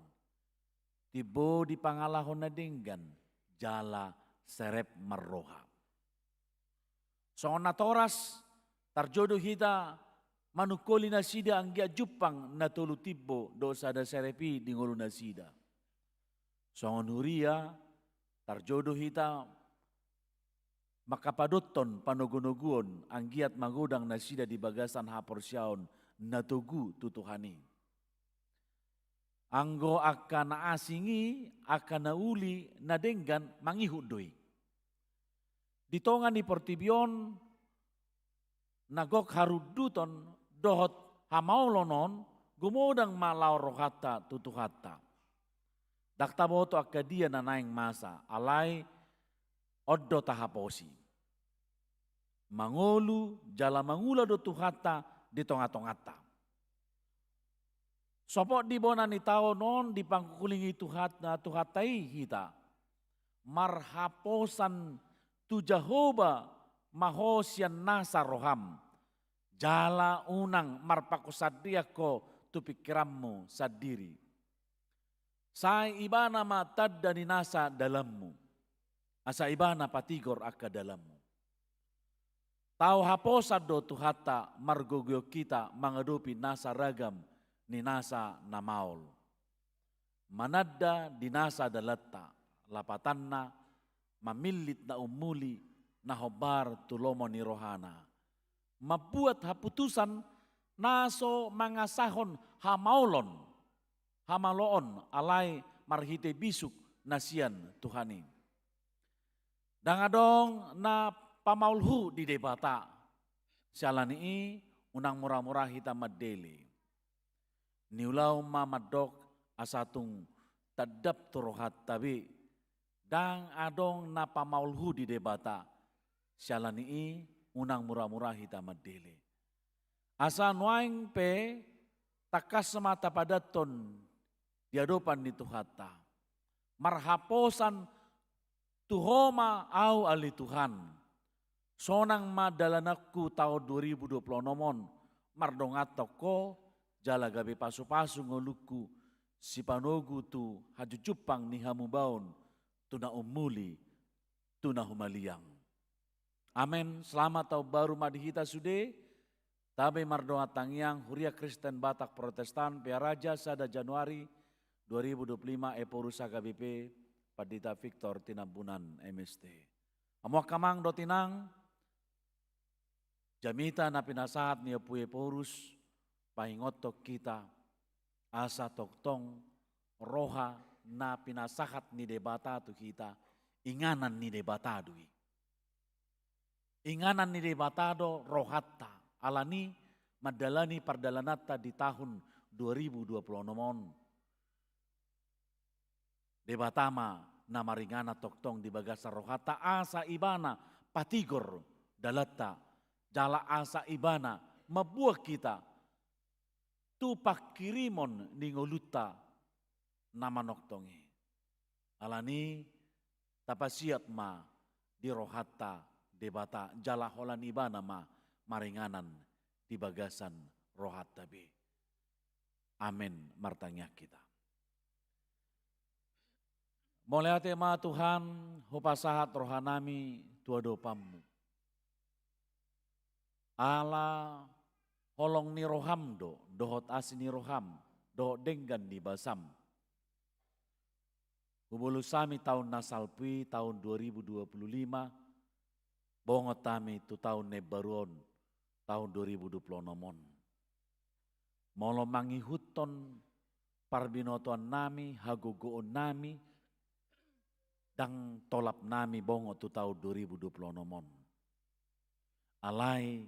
tibo di pangalahon na dinggan, jala serep marroha. So natoras tarjodo hita manukoli nasida anggia jupang na tolu tibo dosa da serepi di ngulu nasida. So nuria tarjodo hita makapadoton panogonoguon anggiat magodang nasida di bagasan haporsyaon natugu tutuhani. Anggo akan asingi akan nauli nadenggan mangihudoi. Ditongan ni portibion nagok haruduton dohot hamaulonon gumodang malau rohata tutuhata. Dakta boto akadia na naing masa alai oddo tahaposi. Mangolu jala mangula do tuhata di tonga-tongata. Sopok di bona ni tao non di pangkulingi tuhatai hita. Marhaposan tu Jehovah mahosian nasa roham. Jala unang marpakusadia ko tu pikiranmu sadiri. Sai ibana matad dan nasa dalammu. Asa ibana patigor akka dalammu. Tau haposa do tuhata margogyo kita menghadapi nasa ragam ni nasa namaol. Manadda di nasa dalatta lapatanna mamilit na umuli na hobar tulomo ni rohana. Mabuat haputusan naso mangasahon hamaloon alay marhite bisuk nasian Tuhani. Dangadong na pamaulhu di debata. Sialani unang murah-murah hita madeli. Niulaw mamadok asatung tadap turohat tabi. Dang adong na pamaulhu di debata. Sialani unang murah-murah hita madeli. Asa nuaing pe takas semata padaton diadopan ni Tuhata. Marhaposan tuhoma au ali Tuhan. Sonang madalanakku tahun 2020 nomon mardongatok ko jala gabi pasu-pasu ngoluku si panogu tu hajujupang ni hamubaon tuna umuli tuna humaliang. Amen. Selamat tahun baru madihita sude. Tabe mardongatang yang Huria Kristen Batak Protestan Piaraja sada Januari 2025 Eporusa KBP Padita Victor Tinambunan MST. Amuak kamang do tinang jamita na pinasahat niya puye porus pahingotok kita asa toktong roha na pinasahat ni debata tu kita inganan ni debata dui. Inganan ni debata do rohatta alani madalani pardalanata di tahun 2020 nomon. Debatama na maringana toktong di bagasa rohata asa ibana patigor dalata jala asa ibana mabuah kita tupak kirimon ningoluta nama noktongi alani tapasiat ma di rohata debata jala holan ibana ma maringanan di bagasan rohata be. Amin martanya kita. Mulai tema Tuhan, hupasahat rohanami tua dopamu. Allah holong ni roham dohot asini roham, dohot denggan di basam. Hubulusami tahun nasalpi tahun 2025, bongot tami tu tahun nebaruon tahun 2020 nomon. Molo mangihuton parbinotoan nami, hagogoon nami, dang tolap nami bongo tu tahun 2020 nomon. Alai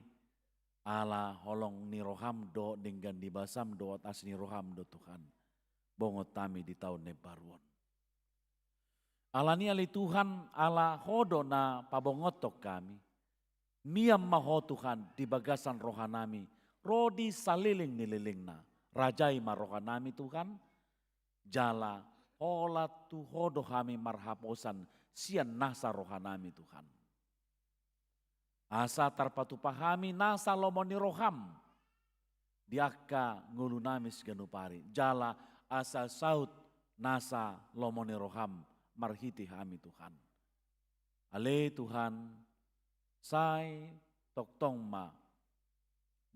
ala holong ni roham do dengan di basam do atas ni roham do Tuhan. Bongo tami di tahun nebaruon. Ala ni ali Tuhan ala hodo na pabongotok kami. Miam maho Tuhan di bagasan rohanami. Rodi saliling nililing na. Rajai marohanami Tuhan. Jala olat tu hodo kami marhaposan sian nasa rohanami Tuhan. Asa tarpatu pahami nasa lomoni roham. Diaka ngulunamis ganupari. Jala asa saut nasa lomoni roham marhiti kami Tuhan. Ale Tuhan say toktong ma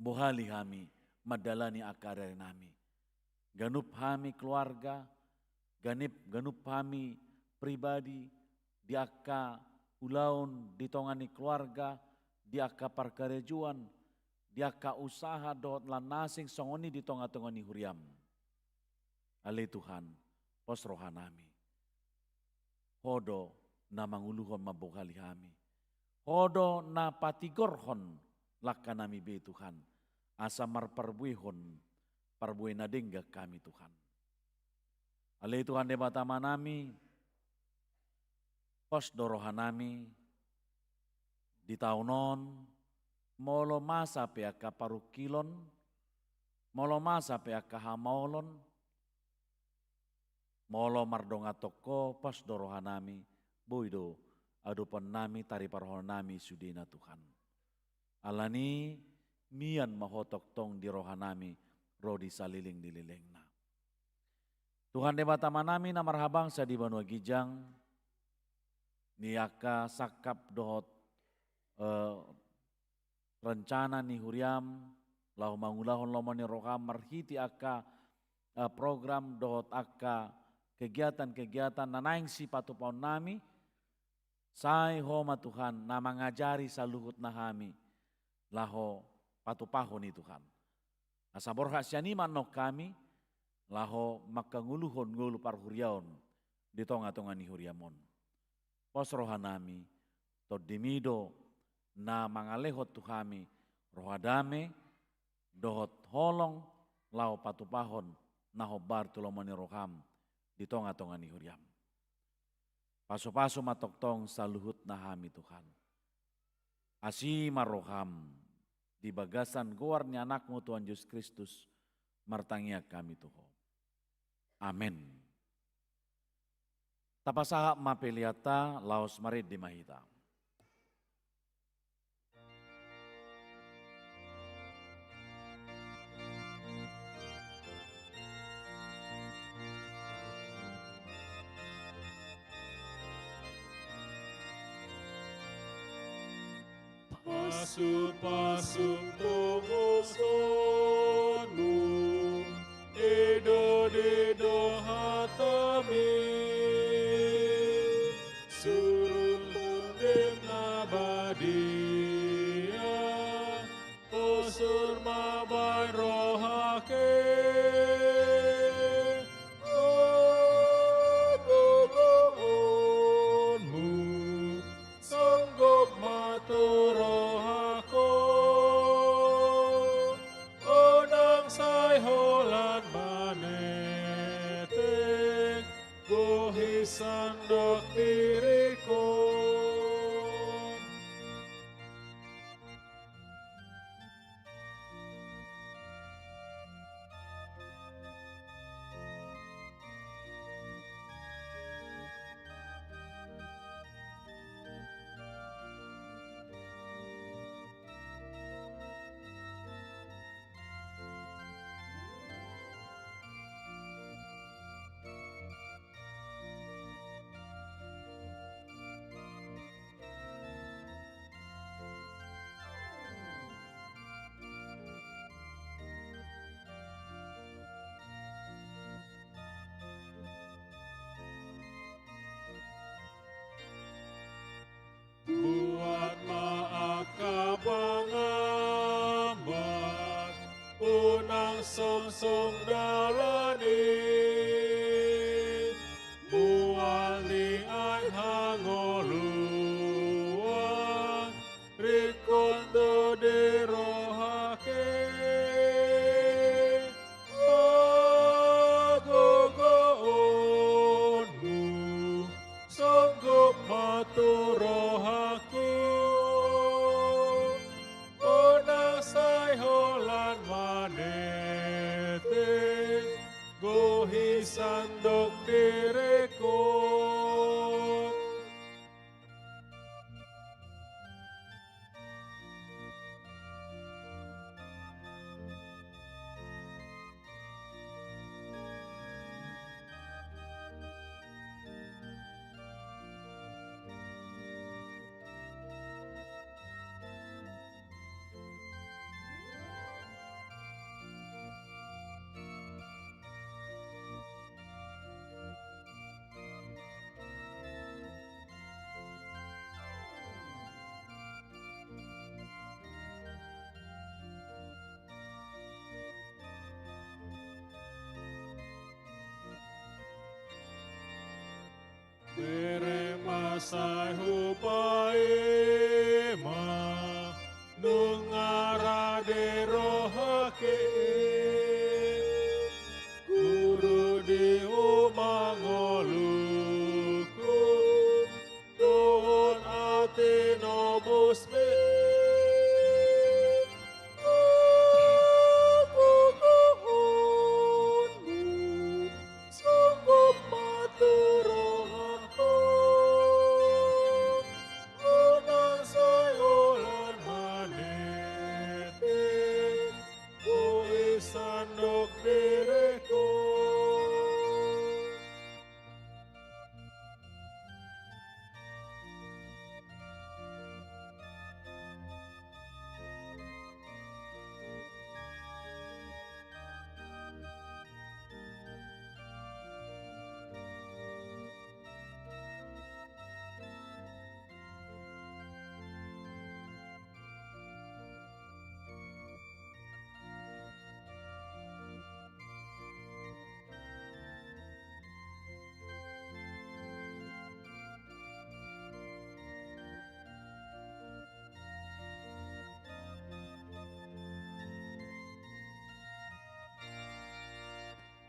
buhali kami madalani akare nami. Ganup kami keluarga. Ganup kami pribadi, diaka ulaun ditongani keluarga, diaka parkarejuan, diaka usaha dot lanasing songoni ditonga-tongani huriam. Ale Tuhan, pos rohanami. Hodo na manguluhon mabuhali kami. Hodo na patigorhon lakanami be Tuhan. Asa marparbuihon, parbuih na dengga kami Tuhan. Ale Tuhan debata manami, pos dorohanami, di taunon, molo masa peaka parukilon, Molo masa pe akaha maulon, molo mardonga toko pas dorohanami, boido adupan nami tari parohon nami sudina Tuhan. Alani mian mahotok tong di rohanami, rodi saliling dililengna. Tuhan debata manami na marhabang sa di Banua Gijang, niaka sakap dohot rencana ni huriam, lahu mangulahon lomoni roham marhiti aka program dohot aka kegiatan-kegiatan nanaing si patupaon nami, sai homa Tuhan na mangajari sa luhut nahami, laho patupahon ni Tuhan. Asa borha sianiman no kami, laho makanguluhon ngulu parhuriaon di tonga-tonga ni huriamon. Pos rohanami, todimido na mangalehot Tuhami, rohadame, dohot holong, lau patupahon, naho bartulomoni roham, di tonga-tonga ni huriam. Paso-paso matoktong sa luhut nahami Tuhan. Asima roham, di bagasan goar ni anakmu Tuhan Yesus Kristus, martangia kami Tuhan. Amin. Tapasaha mapeliata laos marid di mahita. Pasu-pasu tungusonu, edo-dedo hatami, surun nabadia, osur mabai rohake, gogogonmu, sanggup maturo. Sandok diriku. Buat maakabangamat, unang song-song dalani, muali ay hangoluan, rikondo de rohake, agogoonmu, sanggup maturo. Sandok diriku. Tere masai hupaema nungara de rohake guru di umangoluku don ate nobus me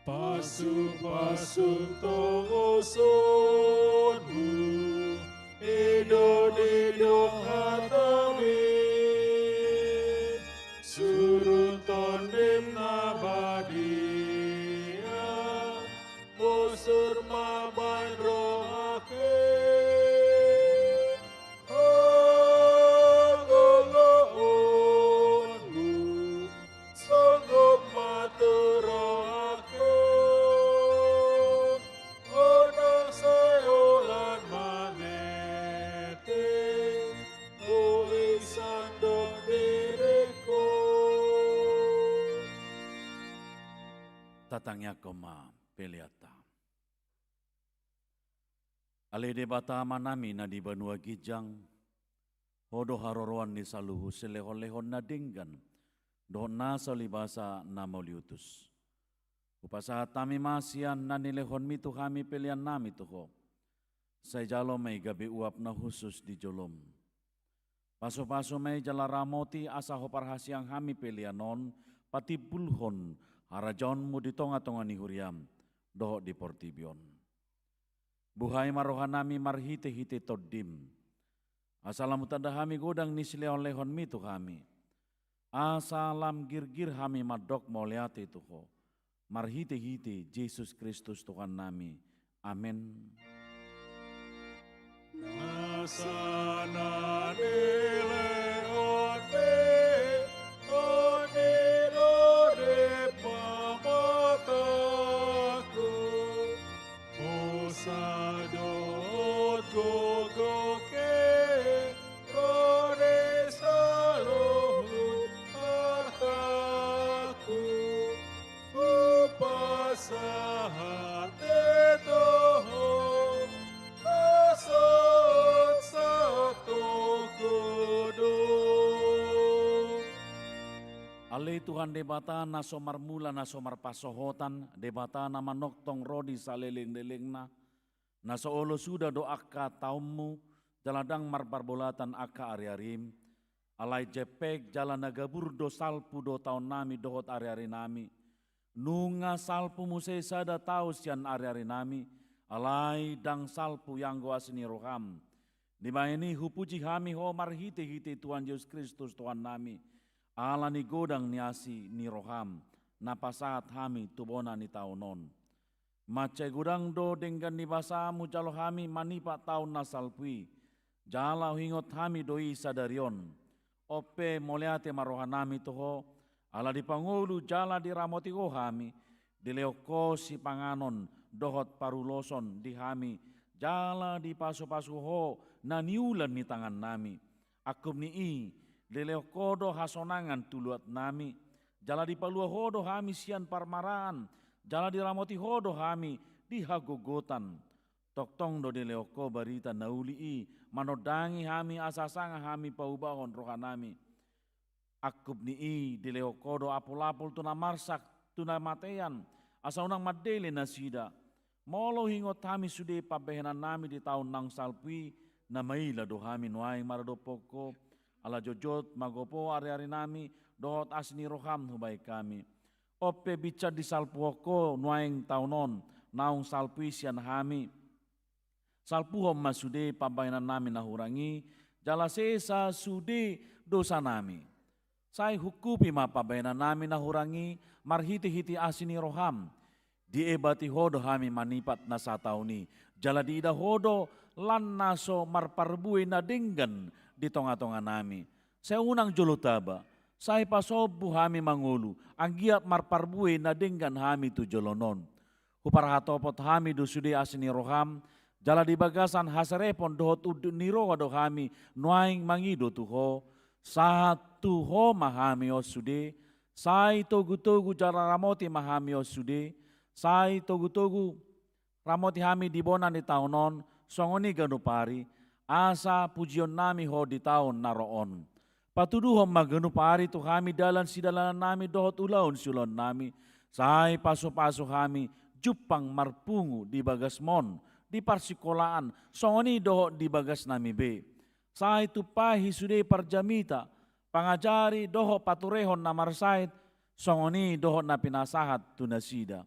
Pasu-pasu tongosonmu, idon-idon hatami, suruh tondim nabadia, busur mabai rohake. Ogoloonmu, sanggup maturake, onang sayolan manete, tulisan dok diriku. Tatangnya koma peliata. Ale de bata manami na di banua gijang, hodo haroroan ni saluhu selehon-lehon na dinggan, doon na sa libasa na mauliutus. Upasahat tami masian na nilehon mito kami pelian nami tuho, sa jalo may gabi uap na husus di jolom. Paso-paso may jalaramoti asa hoparhasyang kami pelianon, pati bulhon, harajon mo di tonga-tonga ni huriam, doho di portibion. Buhay marohan nami marhite-hite toddim. Asalam tanda kami godang ni silehon-lehon mito kami. Asalam girgir kami madok moliate tuho. Marhite-hite Yesus Kristus Tuhan nami. Amin. Nasana nileone, onirode pamataku, osadot gogoke, kode saluhut hartaku, upasahat etoho, asot satu kudus. Ale Tuhan debata na somar mula na somar pasohotan, debata na manoktong rodi sa leling-leling na sa olo sudah doaka taummu, jaladang marbarbolatan aka ari-arim, alay jepek jalan nagabur do salpu do taon nami dohot ari-ari nami, nunga salpu musay sada tau sian ari-ari nami, alay dang salpu yang goas ni roham, di ini hupuji kami ho marhite-hite Tuhan Yesus Kristus Tuhan nami, ala ni godang niasi ni roham, napasahat kami tubona ni taunon. Macai gudang do dengan ni basamu jalo kami manipa taun na salpui, jala hingot kami doi sadarion, ope moliate marohan nami toho, ala di pangulu jala di ramoti ko kami, di leoko si panganon dohot paruloson di kami, jala di pasu-pasu ho na niulan ni tangan nami, akum ni i, di leoko do hasonangan tuluat nami, jala di palua hodo kami sian parmaraan, jala di ramoti hodo kami di hagogotan, toktong do di leoko barita nauli i, manodangi kami asasanga kami paubahon roha nami, akub ni i di leoko do apul-apul tuna marsak tuna matean, asa unang madele na sida, molo hingot kami sude pabehenan nami di tahun nang salpui, na maila do kami nuay maradopoko, ala jojot magopo ari-ari nami, dohot asni roham hubay kami. Ope bicar di salpuoko nuaing taunon, naung salpui sian kami. Salpuhom masude pabayanan nami nahurangi, jala sesa sude dosa nami. Say hukupi mapabayanan nami nahurangi, marhiti-hiti asini roham. Diebati hodo kami manipat na sa tauni, jala di ida hodo lan naso marparbuy na dinggan di tonga-tonga nami. Sa unang julutaba, say pasobu kami mangulu, ang giap marparbuy na dinggan kami tu jolonon. Huparhatopot kami do sude asini roham, jala di bagasan hasarepon dohot niro do kami nuaing mangido tuho, satu ho mahami o sude, say togu-togu jala ramoti mahami o sude, say togu-togu ramoti kami di bonan di taunon, songoni ganupari, asa pujion nami ho di taon naroon. Patuduhom maganupari tu kami dalan sidalanan nami dohot ulaon sulon nami, say paso-paso kami jupang marpungu di bagasmon, di parsikolaan, songoni dohot di bagas nami be. Say tupahi sude parjamita, pangajari dohot paturehon na marsait, songoni dohot na pinasahat tunasida.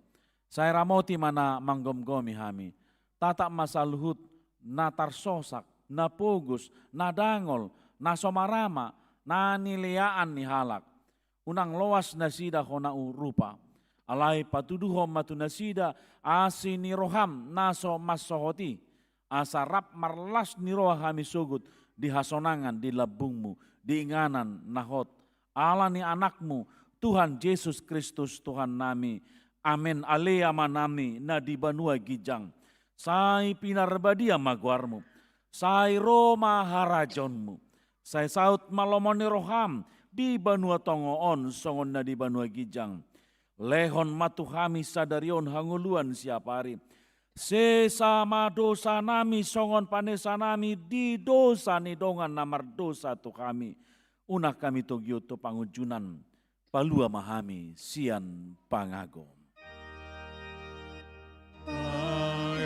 Saya ramoti mana manggom-gomi hami. Tata masaluhut na tarsosak, na pugus, na dangol, na somarama, na niliaan ni halak. Unang loas na sida hona rupa. Alay patuduhom matu na sida asi ni roham naso masohoti. Asarap marlas ni roh hami sugut di hasonangan di labungmu, di inganan nahot. Allah ni anakmu, Tuhan Yesus Kristus Tuhan nami. Amen alea manami na di banua gijang. Sai pinarbadia magwarmu. Sai Roma harajonmu. Sai saut malomoni roham di banua tongoon songon na di banua gijang. Lehon matuhami sadarion hanguluan siapari. Sesama dosa nami songon panesa nami di dosa ni dongan namar dosa tu kami. Unah kami togyo to pangujunan. Palua mahami sian pangagom. Ai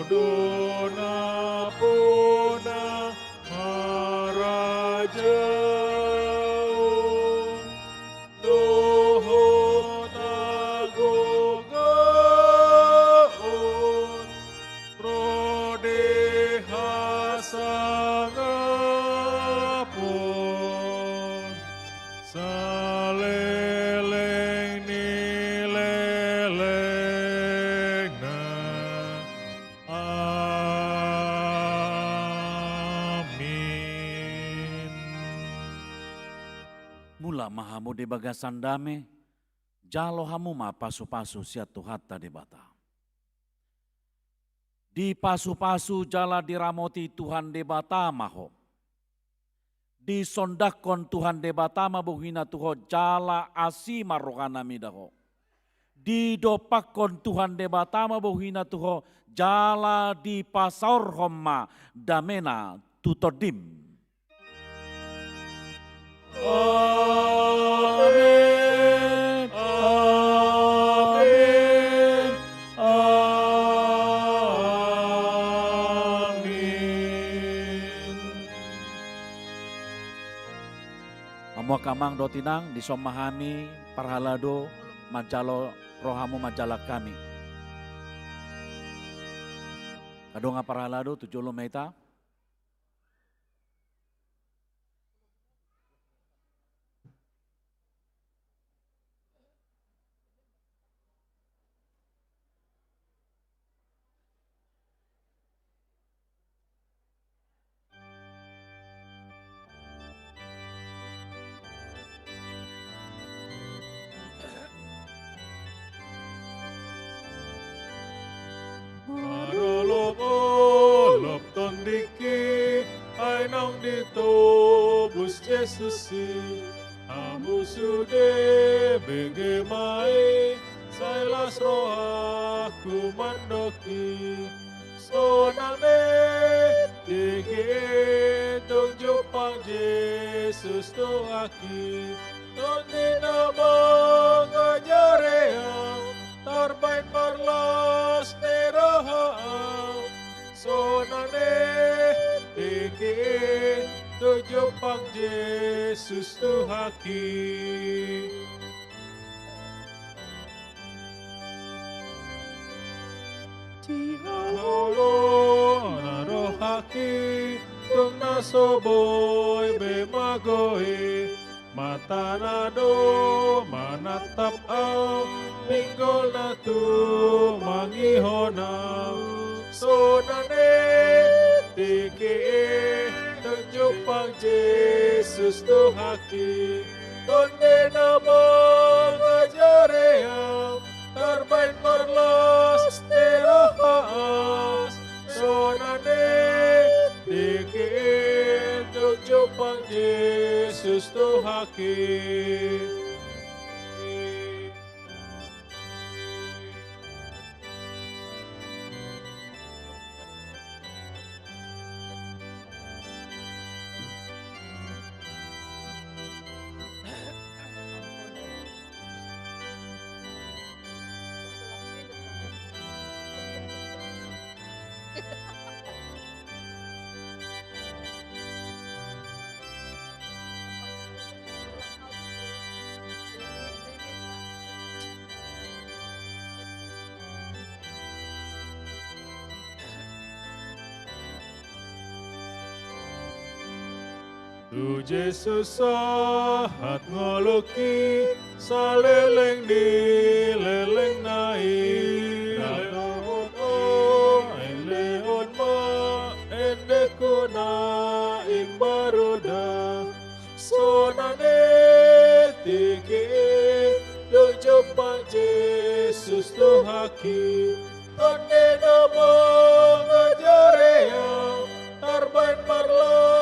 hodona pona marajau doho tagogaon rodeha sangapon saleleng nileleng na amin. Mula mahamu de bagasan dame, jalo hamu ma pasu-pasu sia tuhata de bata. Di pasu-pasu jala diramoti Tuhan de bata maho. Di sondakon Tuhan de bata mabuhina tuho jala asima rohana midaho. Di dopakon Tuhan de bata mabuhina tuho jala di pasaur homma damena tutodim. Amin, amin, amin. Amo kamang dotinang disomahami parhalado majalo rohamu majalak kami. Kadonga parhalado tujulo meta. Marolop-olop tondiki ay nang ditubus Jesusi. Amu sude begemai sailas rohaku mandoki. Sonane tiki tung jupang Yesus tuaki. Tundi nama ngajaream tarbain parlas nerohaam. Sonane tiki tung pang Yesus tuhaki. Tiholo narohaki tung nasoboy bemagoi. Mata nado manatap au minggol na tu mangihonam. Sonane tiki tunjupang Yesus tuhaki. Tonde nama ngajaream tarbain marlas terohaas. Sonane tiki tunjupang Yesus tuhaki. Tu Yesus sahat ngoloki saleleng di leleng nai leon ma ende kuna imbaruda sonane tiki do jepang Yesus do haki tonde namo ngajareya tarbain marlo